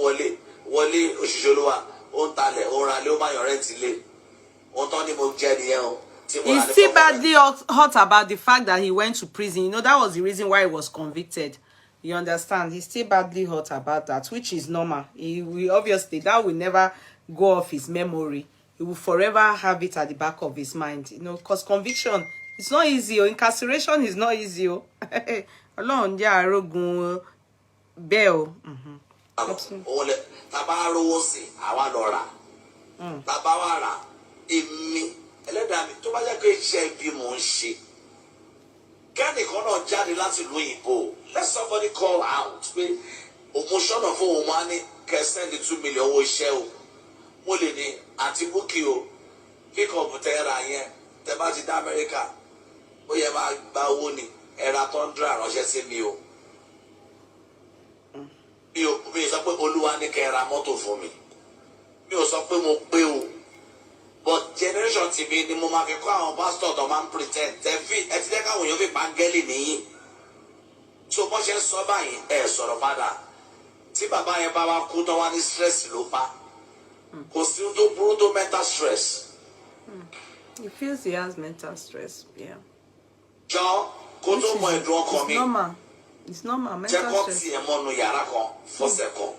wọlé òṣìṣẹ́ olúwa ó ń talẹ̀ ó ń ralé ó máa yàn rẹ́ǹtì lé ó tán ni mo jẹ́ nìyẹn o. He's still badly hurt about the fact that he went to prison. You know, that was the reason why he was convicted. You understand? He's still badly hurt about that, which is normal. He will obviously, that will never go off his memory. He will forever have it at the back of his mind. You know, because conviction, it's not easy. Incarceration is not easy. Alone, yeah, arogun bail. Ẹlẹ́dàá mi tó bá jẹ́ pé iṣẹ́ ibi mò ń ṣe kẹ́nìkan náà jáde láti ìlú òyìnbó let somebody call out pé òmùsọ́nà fún òun máa ní kẹsẹ́ndì 2 million owó iṣẹ́ o mo lè ní àti búkì o kíkọ̀ tẹ́ra yẹn tẹ́ bá ti dá Amẹ́ríkà ó yẹ máa gba owó ni ẹ̀ra tọ́ndra ránṣẹ́ sí mi o mi ò sọ pé Olúwa ní kẹ́ ra mọ́tò fún mi mi ò sọ pé mo pé o. But generation TV ni mo máa fi kọ́ àwọn pastor tó máa ń pretend ẹ ti dẹ́ káwọn èèyàn fi pàǹgẹ́lì nìyí tó bọ́ ṣe ń sọ báyìí ẹ sọ̀rọ̀ padà tí bàbá yẹn bá wá kú tán wá ní stress ló pa kò sí tó burú tó mental stress. He feels he has mental stress. Yeah. jọ kó tó mọ ẹ̀dùn ọkàn mi it's normal mental stress. jẹ́ kó tiẹ̀ mọ́nu yàrá kan fọ́sẹ̀ kan.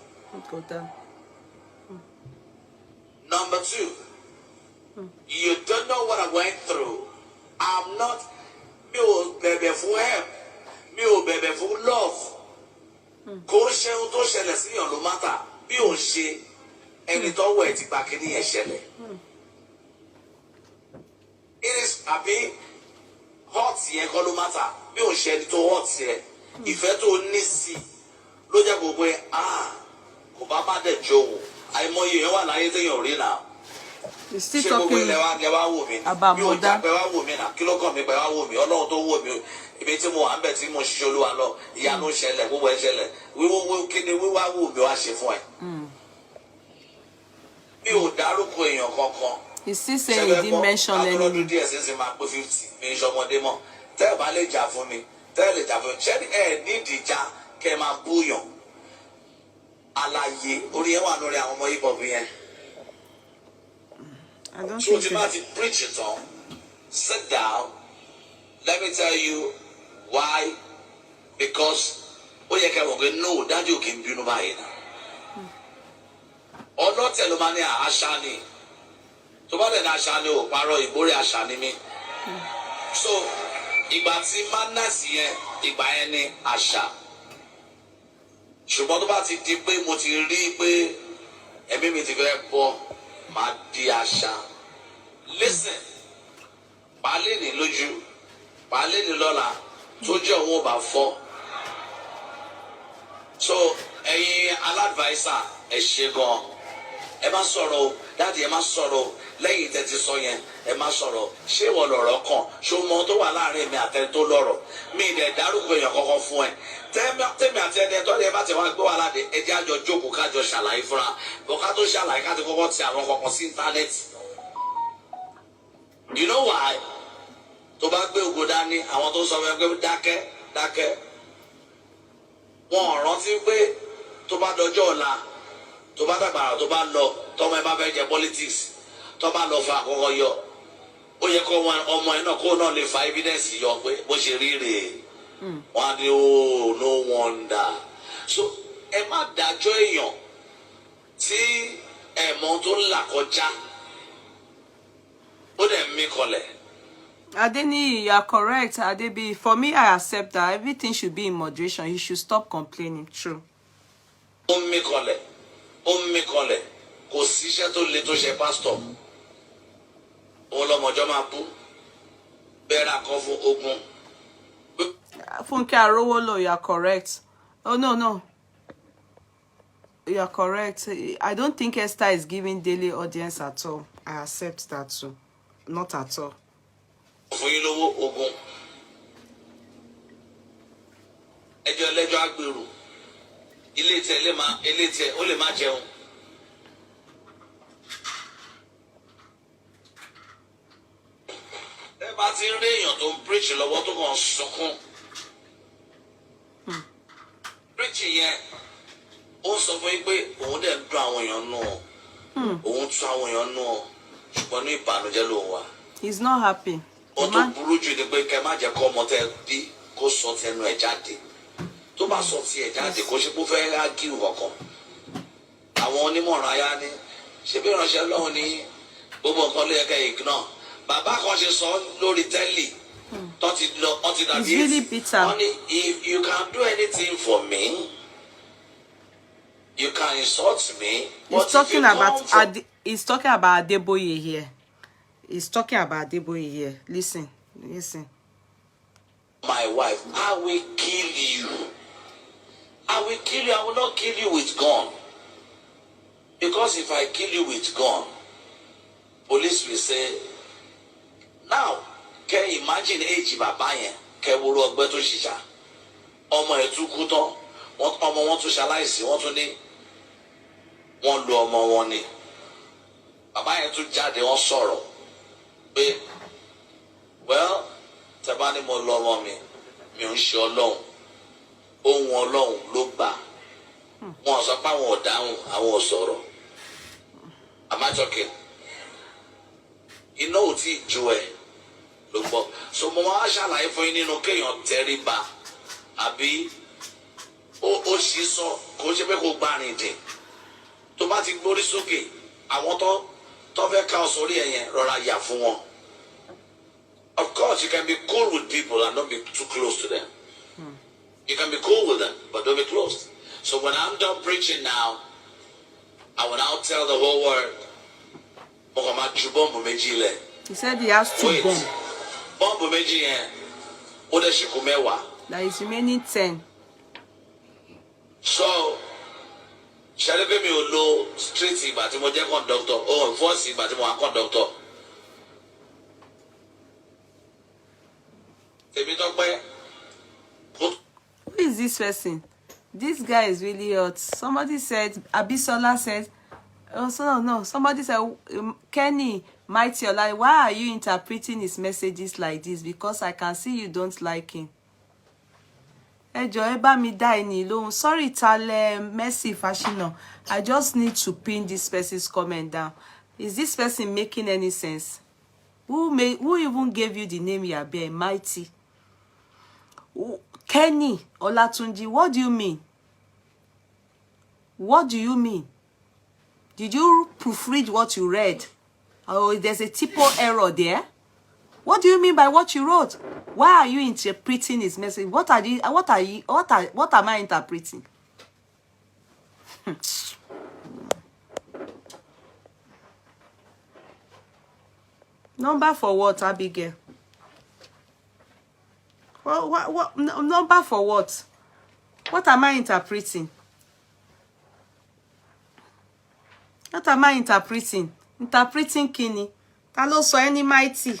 Number 2. You don't know what I went through. I'm not. Mi ò bẹ̀bẹ̀ fún help. Mi ò bẹ̀bẹ̀ fún love. Kò ṣe ohun tó ṣẹlẹ̀ sí yàn ló mátà. Bí ò ṣe ẹni tó wẹ̀ ti gba kíní yẹn ṣẹlẹ̀. It is àbí hot yẹn kọ́ ló mátà. Bí ò ṣe ẹni tó hot yẹn. Ìfẹ́ tó ní sí ló jẹ́ gbogbo ẹ̀ kò bá má dẹ̀ jó o. Àìmọye yẹn wà láyé téèyàn rí náà. He's still talking about mother. Ibi tí mo wà ń bẹ̀ tí mo ṣiṣẹ́ Olúwa lọ ìyanu ṣẹlẹ̀ gbogbo ẹ̀ ṣẹlẹ̀ wíwó kíni wíwá wù mí wá ṣe fún ẹ. Mi ò dárúkọ èèyàn kankan. He still saying he didn't mention any name. Akọ́lọ́dún díẹ̀ sísè máa pé 50 mi ìṣọmọdé mọ́ tẹ́ ẹ bá lè jà fún mi tẹ́ ẹ lè jà fún mi ṣé ẹ nídìí já kẹ́ ẹ máa búyàn àlàyé orí ẹ wà lórí àwọn ọmọ hip hop yẹn. I don't So think you have to preach it on. Sit down. Let me tell you why. Because no, daddy can be no buying. Or not tell money ashani. So what an ashani or paro ibori ashani me. So ibati manas ye ibayene asha. Ṣùgbọ́n tó bá ti di pé mo ti rí pé ẹ̀mí mi ti fẹ́ bọ́ máa di àṣà. Listen, pàálẹ̀ ní lójú, pàálẹ̀ ní lọ́la, tó jẹ́ òun ò bá fọ́. So ẹ̀yin aládùváísà ẹ ṣe gan. Ẹ má sọ̀rọ̀ o, dáàdi ẹ má sọ̀rọ̀ o, lẹ́yìn tẹ́ ti sọ yẹn ẹ má sọ̀rọ̀. Ṣé ìwọ lọ̀rọ̀ kàn? Ṣé o mọ tó wà láàrin mi àtẹni tó lọ́rọ̀? Mi ì dẹ̀ dárúkọ èèyàn kankan fún ẹ. Tẹ́mi àti ẹni ẹ̀tọ́ ẹ bá ti wá gbé wa láde ẹ jẹ́ àjọ jókòó kájọ ṣàlàyé fúnra. Bọ́ ká tó ṣàlàyé ká ti kọ́kọ́ ti àwọn kankan sí íńtánẹ́ẹ̀tì. You know why? Tó bá gbé ògo dání àwọn tó sọ fún ẹ pé dákẹ́. Wọn ò rántí pé tó bá dọjọ́ ọ̀la tó bá dàgbàrà tó bá lọ tọmọ ẹ bá fẹ́ jẹ politics tó bá lọ fún àkọ́kọ́ yọ ó yẹ kó wọn ọmọ ẹ náà kó náà lè fa evidence yọ pé bó ṣe rí rèé. Wọ́n á ní oh no wonder. So ẹ má dájọ́ èèyàn tí ẹ̀mọ́ tó ń là kọjá ó dẹ̀ mí kọlẹ̀. Adeni, you are correct. Adebi, for me, I accept that everything should be in moderation. You should stop complaining. True. Ó mí kọlẹ̀, kò síṣẹ́ tó le tó ṣe pásítọ̀. Òun lọmọjọ́ máa bú. Bẹ́ẹ̀ ra kọ́ fún ogun. Funke Arowolo, you are correct. Oh, no. You are correct. I don't think Esther is giving daily audience at all. I accept that too. Not at all. Fún yín lówó ogun. Ẹjọ́ ẹlẹ́jọ́ agbèrò. Ilé tiẹ̀ ó lè má jẹun. Ẹ bá ti rí èèyàn tó ń preach lọ́wọ́ tó kàn sunkún. Preach yẹn ó sọ fún yín pé òun dẹ̀ ń dún àwọn èèyàn nù ọ́. Òun tún àwọn èèyàn nù ọ́. Ṣùgbọ́n ní ìbànújẹ́ ló wà. He's not happy. Ó tó burú jù ni pé kẹ́ má jẹ́ kó ọmọ tẹ́ bí kó sọ tẹnu ẹ̀ jáde. Tó bá sọ ti ẹ̀ jáde kó ṣe kó fẹ́ ágìrì kankan. Àwọn onímọ̀ràn ayá ni ṣebí ìránṣẹ́ Ọlọ́run ní gbogbo nǹkan ló yẹ kẹ́ ignore. Bàbá kan ṣe sọ lórí tẹ́lì tó ti dàbí wọ́n ní if you can do anything for me you can insult me. He's talking about Adeboye here. He's talking about Adeboye here. Listen. My wife, I will kill you. I will kill you. I will not kill you with gun. Because if I kill you with gun, police will say, now, can you imagine age bàbá yẹn? Kẹ́ wo ro ọgbẹ́ tó ṣìṣà. Ọmọ ẹ̀ tún kú tán. Ọmọ wọn tún ṣaláìsí. Wọ́n tún ní wọ́n lu ọmọ wọn ni. Bàbá yẹn tún jáde wọ́n sọ̀rọ̀. Pé well tẹ́ bá ní mo lọ ọmọ mi ò ń ṣe Ọlọ́run ohun Ọlọ́run ló gbà wọn sọ pé àwọn ò dáhùn àwọn ò sọ̀rọ̀ àmàjọkẹ iná ò tí ì jó ẹ ló gbọ́ so mo máa ṣàlàyé fún yín nínú kéèyàn tẹríba àbí ó ṣì sọ kó ṣe pé kó gbárin dè tó bá ti gbórí sókè àwọn tó fẹ́ ká ọ sórí ẹ̀yẹn rọra yà fún wọn. Of course, you can be cool with people and don't be too close to them. You can be cool with them, but don't be close. So when I'm done preaching now, I will now tell the whole world, he said he has 2 bombs. There is remaining 10. So, shall I give me a low street but I'm a conductor or force but I'm a conductor? Who is this person? This guy is really hot. Somebody said, Abisola said, oh, no. Somebody said, Kenny, Mighty Ola, why are you interpreting his messages like this? Because I can see you don't like him. Sorry, Tale, Mercy, Fashino. I just need to pin this person's comment down. Is this person making any sense? Who even gave you the name Yabe, Mighty? Kenny Olatunji, what do you mean? What do you mean? Did you proofread what you read? Oh, there's a typo error there. What do you mean by what you wrote? Why are you interpreting his message? What am I interpreting? Number for what, Abigail? What number for what? What am I interpreting? What am I interpreting? Interpreting Kini. Ta ló sọ any mighty.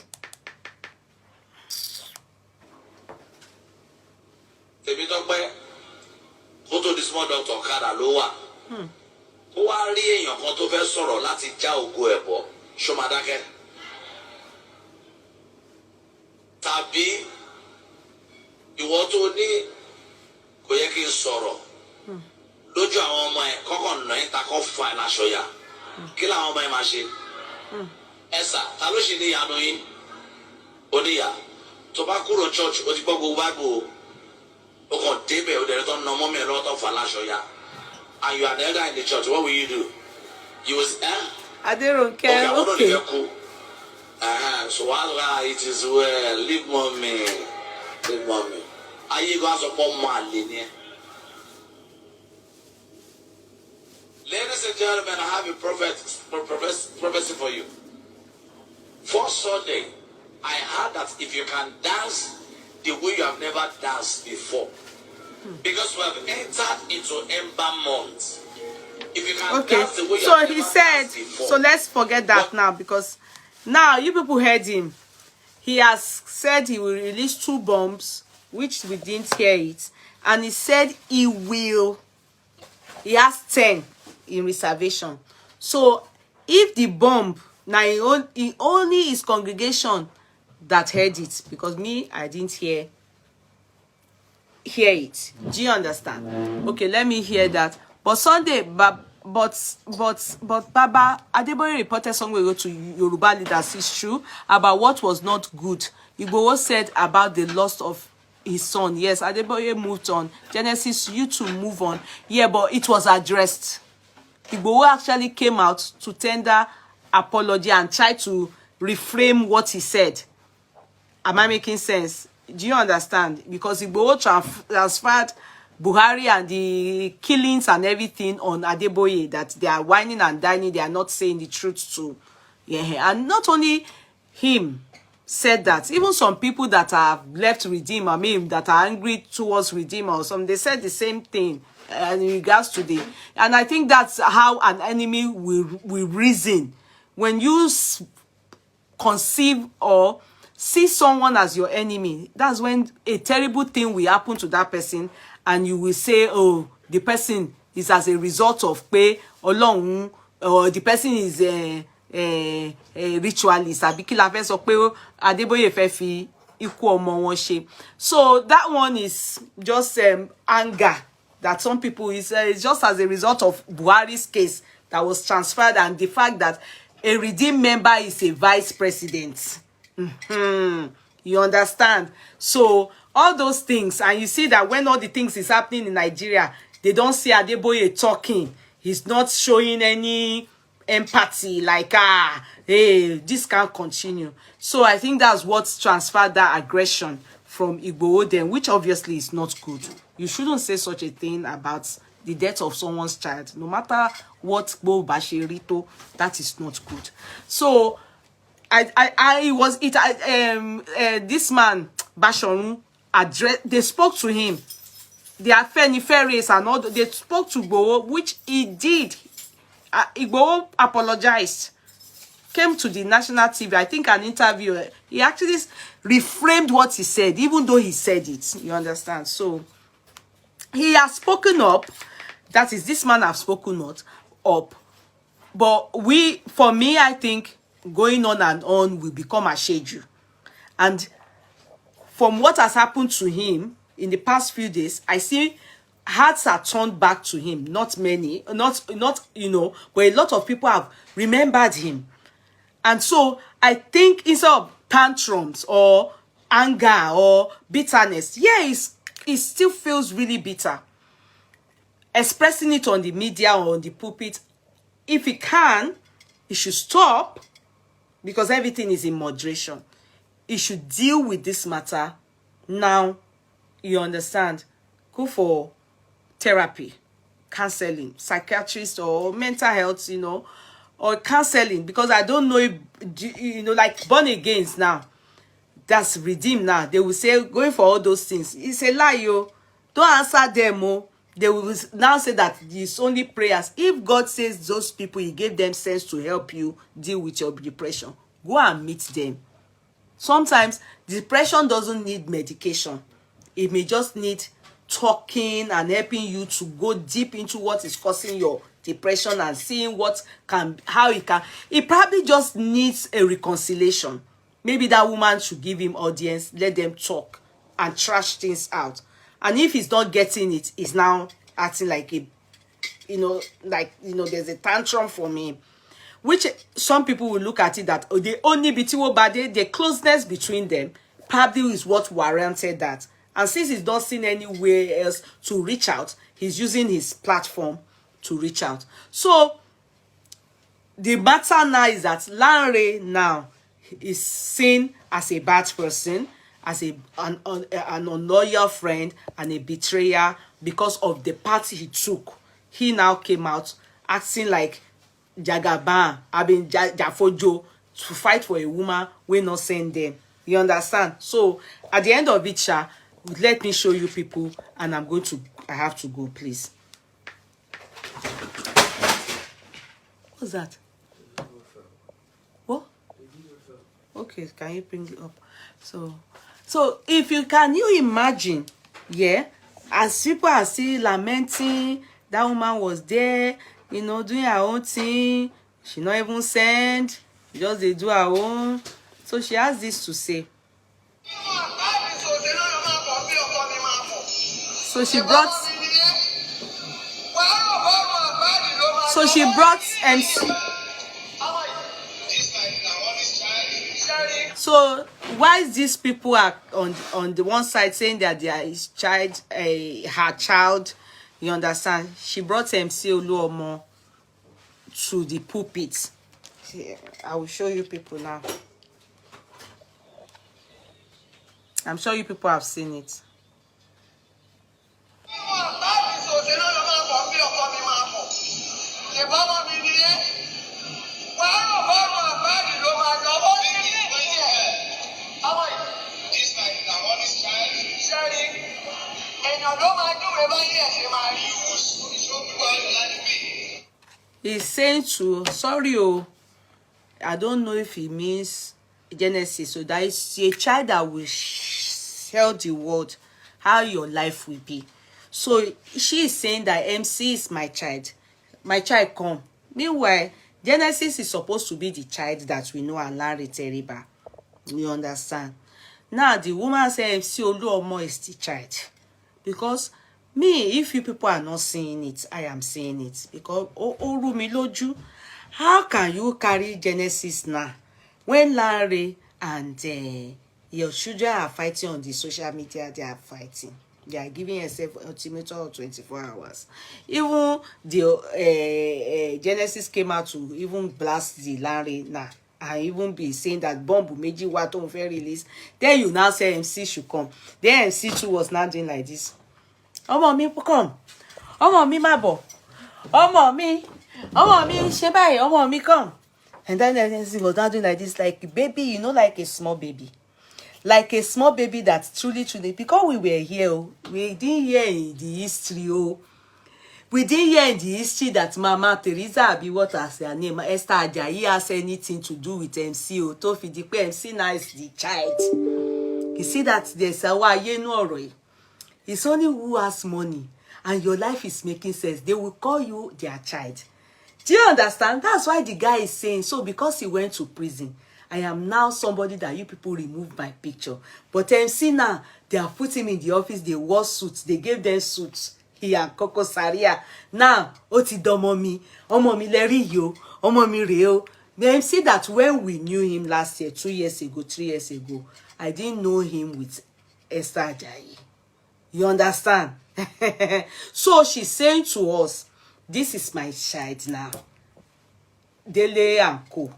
Tèmi Tọ́pẹ́, kó tó di small doctor ọ̀kadà ló wà. Ó wá rí èèyàn kan tó fẹ́ sọ̀rọ̀ láti já ògo ẹ̀ bọ̀. Ṣó máa dákẹ́? Tàbí ìwọ tó ní kò yẹ kí n sọ̀rọ̀ lójú àwọn ọmọ ẹ̀ kọ́kọ́ nà ẹ́ ta kọ́ fà ẹ́ láṣọ yá. Kí làwọn ọmọ ẹ̀ máa ṣe? Ẹ̀sà, ta ló ṣe ní ìyanu yín? Odia, tobacco church, Odibogo Bible, Oko Debe, or there don't know me a lot of Falashoya. And you are the elder in the church, what will you do? You was, I don't care. Okay. So while it is well, leave mommy. Leave mommy. Are you going to support my linear? Ladies and gentlemen, I have a prophecy for you. For Sunday, I heard that if you can dance the way you have never danced before, because we have entered into Ember month. If you can dance the way you have he never said, danced before, so let's forget that now, because now you people heard him. He has said he will release 2 bombs, which we didn't hear it, and he said he has 10 in reservation. So if the bomb now, only his congregation that heard it, because me, I didn't hear it. Do you understand? Okay, let me hear that. But Sunday, but Baba Adeboye reported somewhere to Yoruba leaders, it's true, about what was not good. Igboho said about the loss of his son. Yes, Adeboye moved on. Genesis, you to move on. Yeah, but it was addressed. Igboho actually came out to tender apology and try to reframe what he said. Am I making sense? Do you understand? Because Igboho transferred Buhari and the killings and everything on Adeboye, that they are whining and dining, they are not saying the truth to. Yeah, and not only him said that, even some people that have left Redeem, I mean, that are angry towards Redeem or something, they said the same thing in regards to the. And I think that's how an enemy will reason. When you conceive or see someone as your enemy, that's when a terrible thing will happen to that person, and you will say, oh, the person is as a result of pé Ọlọ́run, or the person is a ritualist, àbí kí la fẹ́ sọ pé Adeboye fẹ́ fi ikú ọmọ wọn ṣe. So that one is just anger that some people is just as a result of Buhari's case that was transferred, and the fact that a Redeem member is a vice president. You understand? So all those things, and you see that when all the things is happening in Nigeria, they don't see Adeboye talking. He's not showing any empathy, like, hey, this can't continue. So I think that's what transferred that aggression from Igboho then, which obviously is not good. You shouldn't say such a thing about the death of someone's child, no matter what Bo Bashirito, that is not good. So this man Bashorun addressed, they spoke to him, the Afenifere and all, they spoke to Igboho, which he did. Igboho apologized, came to the national TV, I think an interview, he actually reframed what he said, even though he said it, you understand? So he has spoken up, that is, this man has spoken up, but for me, I think going on and on will become a schedule. And from what has happened to him in the past few days, I see hearts are turned back to him. Not many, not you know, but a lot of people have remembered him. And so I think instead of tantrums or anger or bitterness, yeah, it still feels really bitter. Expressing it on the media or on the pulpit, if he can, he should stop, because everything is in moderation. He should deal with this matter now. You understand? Go for therapy, counseling, psychiatrist or mental health, you know, or counseling, because I don't know if, you know, like born agains now, that's redeemed now, they will say going for all those things. It's a lie, yo. Don't answer them, oh. They will now say that it's only prayers. If God says those people, he gave them sense to help you deal with your depression, go and meet them. Sometimes depression doesn't need medication. It may just need talking and helping you to go deep into what is causing your depression and seeing how it probably just needs a reconciliation. Maybe that woman should give him audience, let them talk and trash things out. And if he's not getting it, he's now acting like there's a tantrum for me. which some people will look at it that the only bitiwo bade, the closeness between them probably is what warranted that. And since he's not seen anywhere else to reach out, he's using his platform to reach out. So the matter now is that Lanre now is seen as a bad person, as an unloyal friend and a betrayer because of the part he took. He now came out acting like Jagaban, Jafojo, to fight for a woman we not send them. You understand? So at the end of it, let me show you people, and I have to go, please. What's that? What? Okay, can you bring it up? So if you can you imagine, yeah, as people are still lamenting, that woman was there, you know, doing her own thing, she not even send, just they do her own. So she has this to say. So she brought MC. So why is these people are on the one side saying that they are his child, her child? You understand? She brought MC Oluomo to the pulpit. I will show you people now. I'm sure you people have seen it. He's saying to, sorry, I don't know if he means Genesis. So that is a child that will tell the world how your life will be. So she is saying that MC is my child. My child come. Meanwhile, Genesis is supposed to be the child that we know, and Lanre Teriba. You understand? Now the woman says MC Oluomo is the child. Because me, if you people are not seeing it, I am seeing it. Because Orumiloju, how can you carry Genesis now when Lanre and your children are fighting on the social media? They are fighting. They are giving herself ultimatum of 24 hours. Even the Genesis came out to even blast the Lanre now. And even be saying that bomb meji wato fair release. Then you now say MC should come. Then MC too was not doing like this. Omo mi come. Omo mi mabo. Omo mi she báyìí. Omo mi come. And then MC was not doing like this, like baby, you know, like a small baby. Like a small baby that truly, because we were here, we didn't hear in the history, we didn't hear in the history that Mama Teresa be what as her name, Esther Ajayi has anything to do with MC. Tofi MC now is the child. You see that there's a way, you know, it's only who has money and your life is making sense. They will call you their child. Do you understand? That's why the guy is saying, so because he went to prison, I am now somebody that you people remove my picture. But MC now, they have put him in the office, they wore suits, they gave them suits. He and Coco Saria. Now, oti domomi, omomi leri yo, omomi reo. Then see that when we knew him last year, 2 years ago, 3 years ago, I didn't know him with Esther Ajayi. You understand? So she's saying to us, this is my child now. Dele and Co.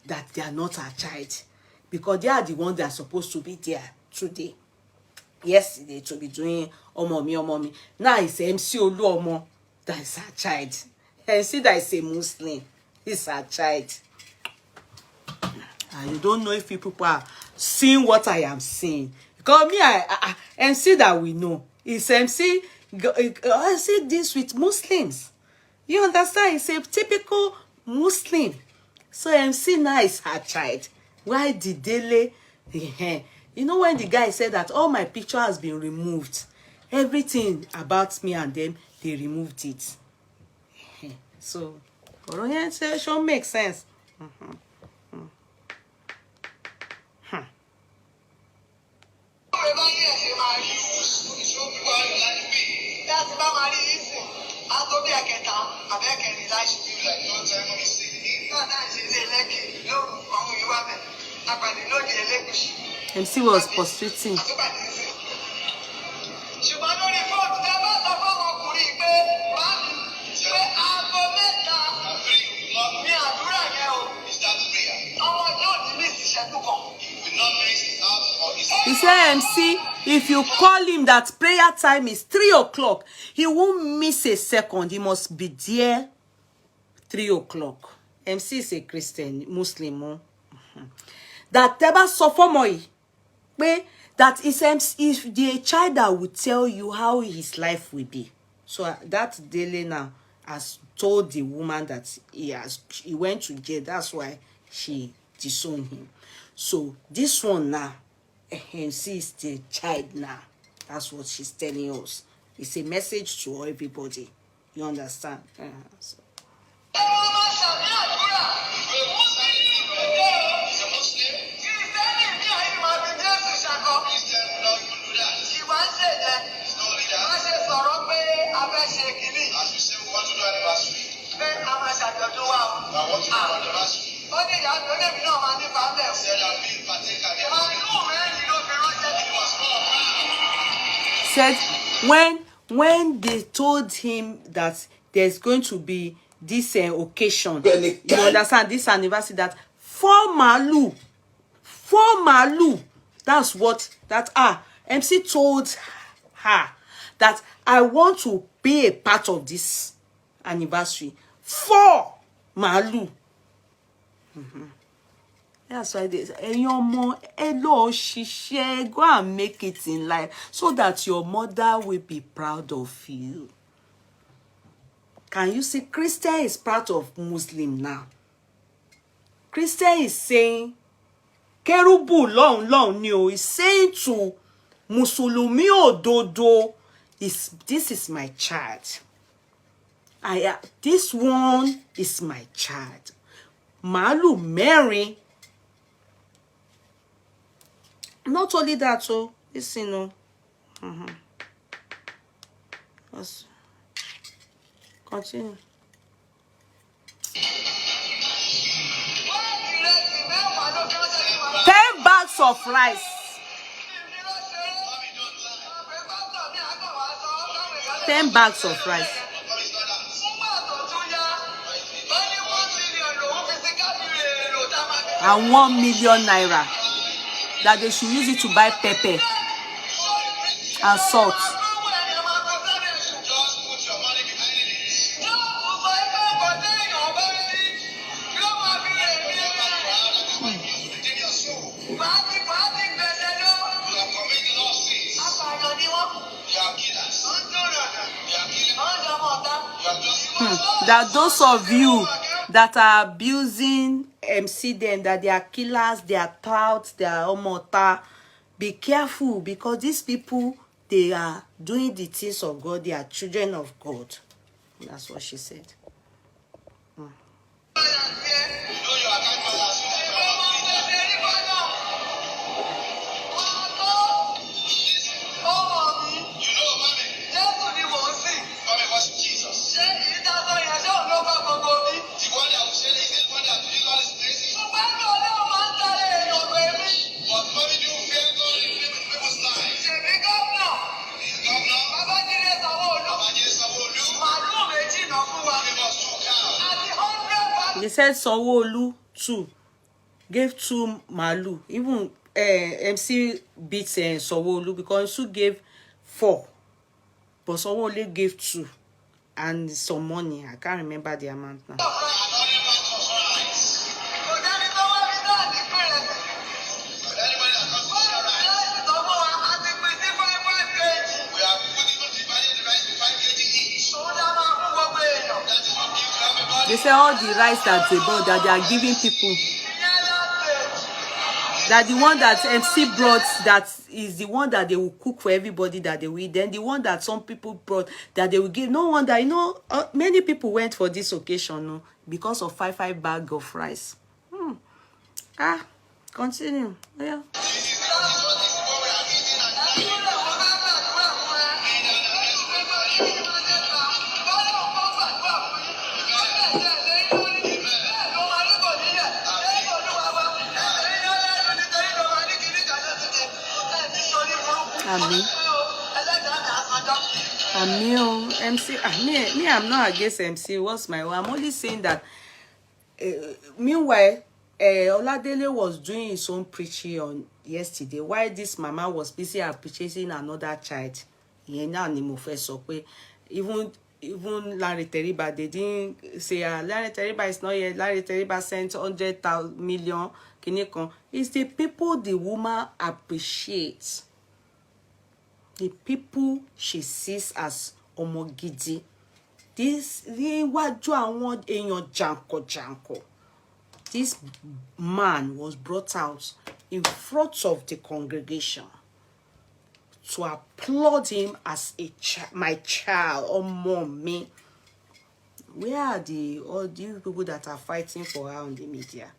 That they are not her child. Because they are the ones that are supposed to be there today. Yesterday to be doing Omomi. Now it's MC Oluomo that is her child. MC that is a Muslim is her child. And you don't know if people are seeing what I am seeing. Because me, MC that we know is MC. I say this with Muslims. You understand? It's a typical Muslim. So MC now is her child. Why did Dele? You know when the guy said that all my picture has been removed, everything about me and them, they removed it. So, orientation makes sense. MC was prostrating. He said, MC, if you call him that prayer time is 3 o'clock, he won't miss a second. He must be there 3 o'clock. MC is a Christian, Muslim. That Teba suffer more. That is if the child that will tell you how his life will be. So that daily now has told the woman that he went to jail. That's why she disowned him. So this one now, MC is the child now. That's what she's telling us. It's a message to everybody. You understand? So. Said when they told him that there's going to be this occasion, you understand, this anniversary, that 4 malu, that's what MC told her, that I want to be a part of this anniversary. 4 malu. That's why this go and make it in life so that your mother will be proud of you. Can you see? Christian is part of Muslim now. Christian is saying, Kerubu long new is saying to Musulumi Ododo, this is my child. This one is my child. Malu Mary. Not only that, so listen, let's continue. 10 bags of rice. 10 bags of rice. And 1 million naira. That they should use it to buy pepper and salt. That those of you that are abusing MC them, that they are killers, they are touts, they are omota, be careful, because these people, they are doing the things of God. They are children of God. That's what she said. They said Sanwo-Olu too gave 2 malu. Even MC beat Sanwo-Olu because Su gave 4, but Sanwo-Olu gave 2 and some money. I can't remember the amount now. They say all the rice that they brought, that they are giving people, that the one that MC brought, that is the one that they will cook for everybody that they will eat. Then the one that some people brought, that they will give. No wonder, many people went for this occasion, because of 5 bags of rice. Continue. Yeah. MC. Me, I'm not against MC. What's my? I'm only saying that. Meanwhile, Oladele was doing his own preaching on yesterday, while this mama was busy appreciating another child. Ìyẹn náà ni mo fẹ́ sọ pé even Lanre Teriba, they didn't say Lanre Teriba is not here. Lanre Teriba sent 100 million. It's the people the woman appreciates. The people she sees as ọmọ gidi. This níwájú àwọn èèyàn jàǹkànjàǹkàn. This man was brought out in front of the congregation to applaud him as my child or mommy. Where are all these people that are fighting for her on the media?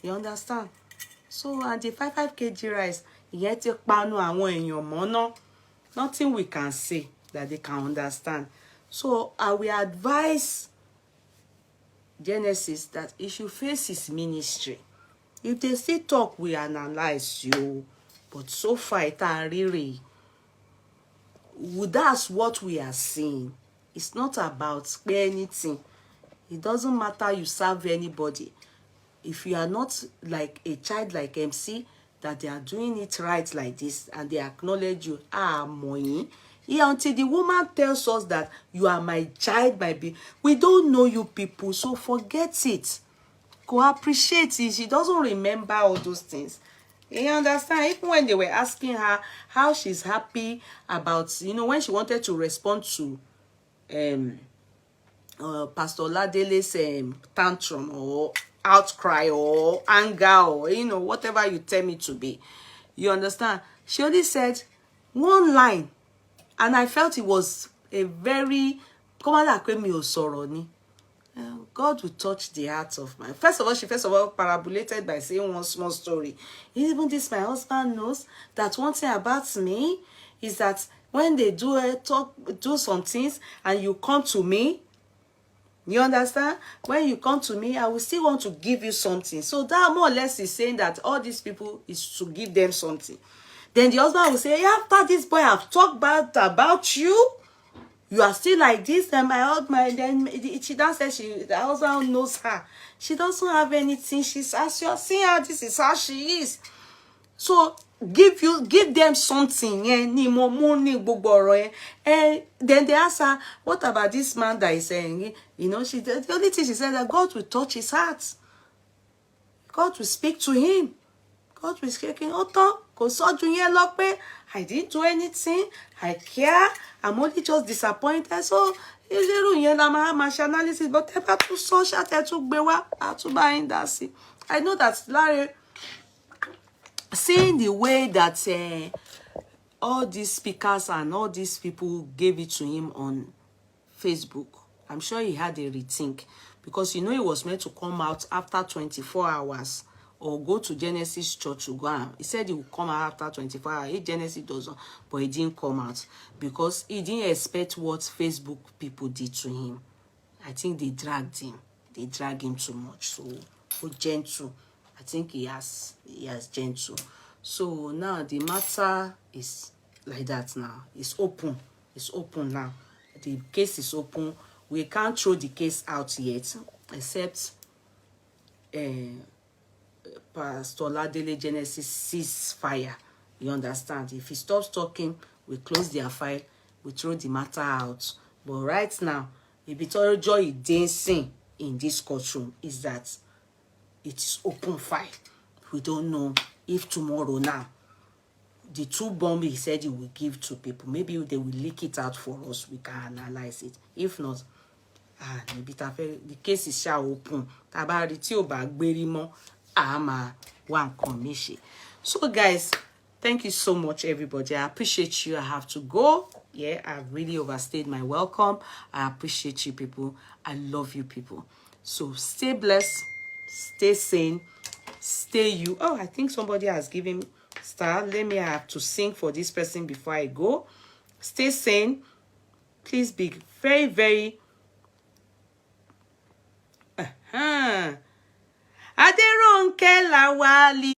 You understand? So, and the 5 kg rice, ìyẹn ti panu àwọn èèyàn mọ́ná. Nothing we can say that they can understand. So, I will advise Genesis that he should face his ministry. If they still talk, we analyze you. But so far, really, that's what we are seeing. It's not about anything. It doesn't matter you serve anybody. If you are not like a child like MC, that they are doing it right like this, and they acknowledge you, money. Yeah, until the woman tells us that you are my child, my baby, we don't know you people, so forget it. Go appreciate it. She doesn't remember all those things. You understand? Even when they were asking her how she's happy about, when she wanted to respond to Pastor Oladele's tantrum or outcry or anger or, whatever you tell me to be. You understand? She only said one line. And I felt it was a very... God will touch the heart of my... She first of all parabolated by saying one small story. Even this, my husband knows that one thing about me is that when they do some things and you come to me, you understand? When you come to me, I will still want to give you something. So that more or less is saying that all these people is to give them something. Then the husband will say, after this boy have talked bad about you, you are still like this. And then she does say the husband knows her. She doesn't have anything. She's as you're seeing her, this is how she is. So give them something. And then they ask her, what about this man that is saying? The only thing she said that God will touch his heart. God will speak to him. God will speak to him. I didn't do anything. I care. I'm only just disappointed. So, analysis, but I know that Larry, seeing the way that all these speakers and all these people gave it to him on Facebook, I'm sure he had a rethink, because he was meant to come out after 24 hours or go to Genesis church to go out. He said he would come out after 24 hours. If Genesis doesn't, but he didn't come out because he didn't expect what Facebook people did to him. I think they dragged him. They dragged him too much. So gentle. I think he has gentle. So now the matter is like that now. It's open. It's open now. The case is open. We can't throw the case out yet, except Pastor Oladele Genesis cease fire. You understand? If he stops talking, we close their file, we throw the matter out. But right now, if it's all joy dancing in this courtroom, is that it is open file. We don't know if tomorrow now, the 2 bombs he said he will give to people, maybe they will leak it out for us. We can analyze it. If not, maybe the case is shall open. So guys, thank you so much, everybody. I appreciate you. I have to go. Yeah, I've really overstayed my welcome. I appreciate you people. I love you people. So stay blessed, stay sane, stay you. Oh, I think somebody has given star. Let me have to sing for this person before I go. Stay sane. Please be very, very Aderonke Lawali.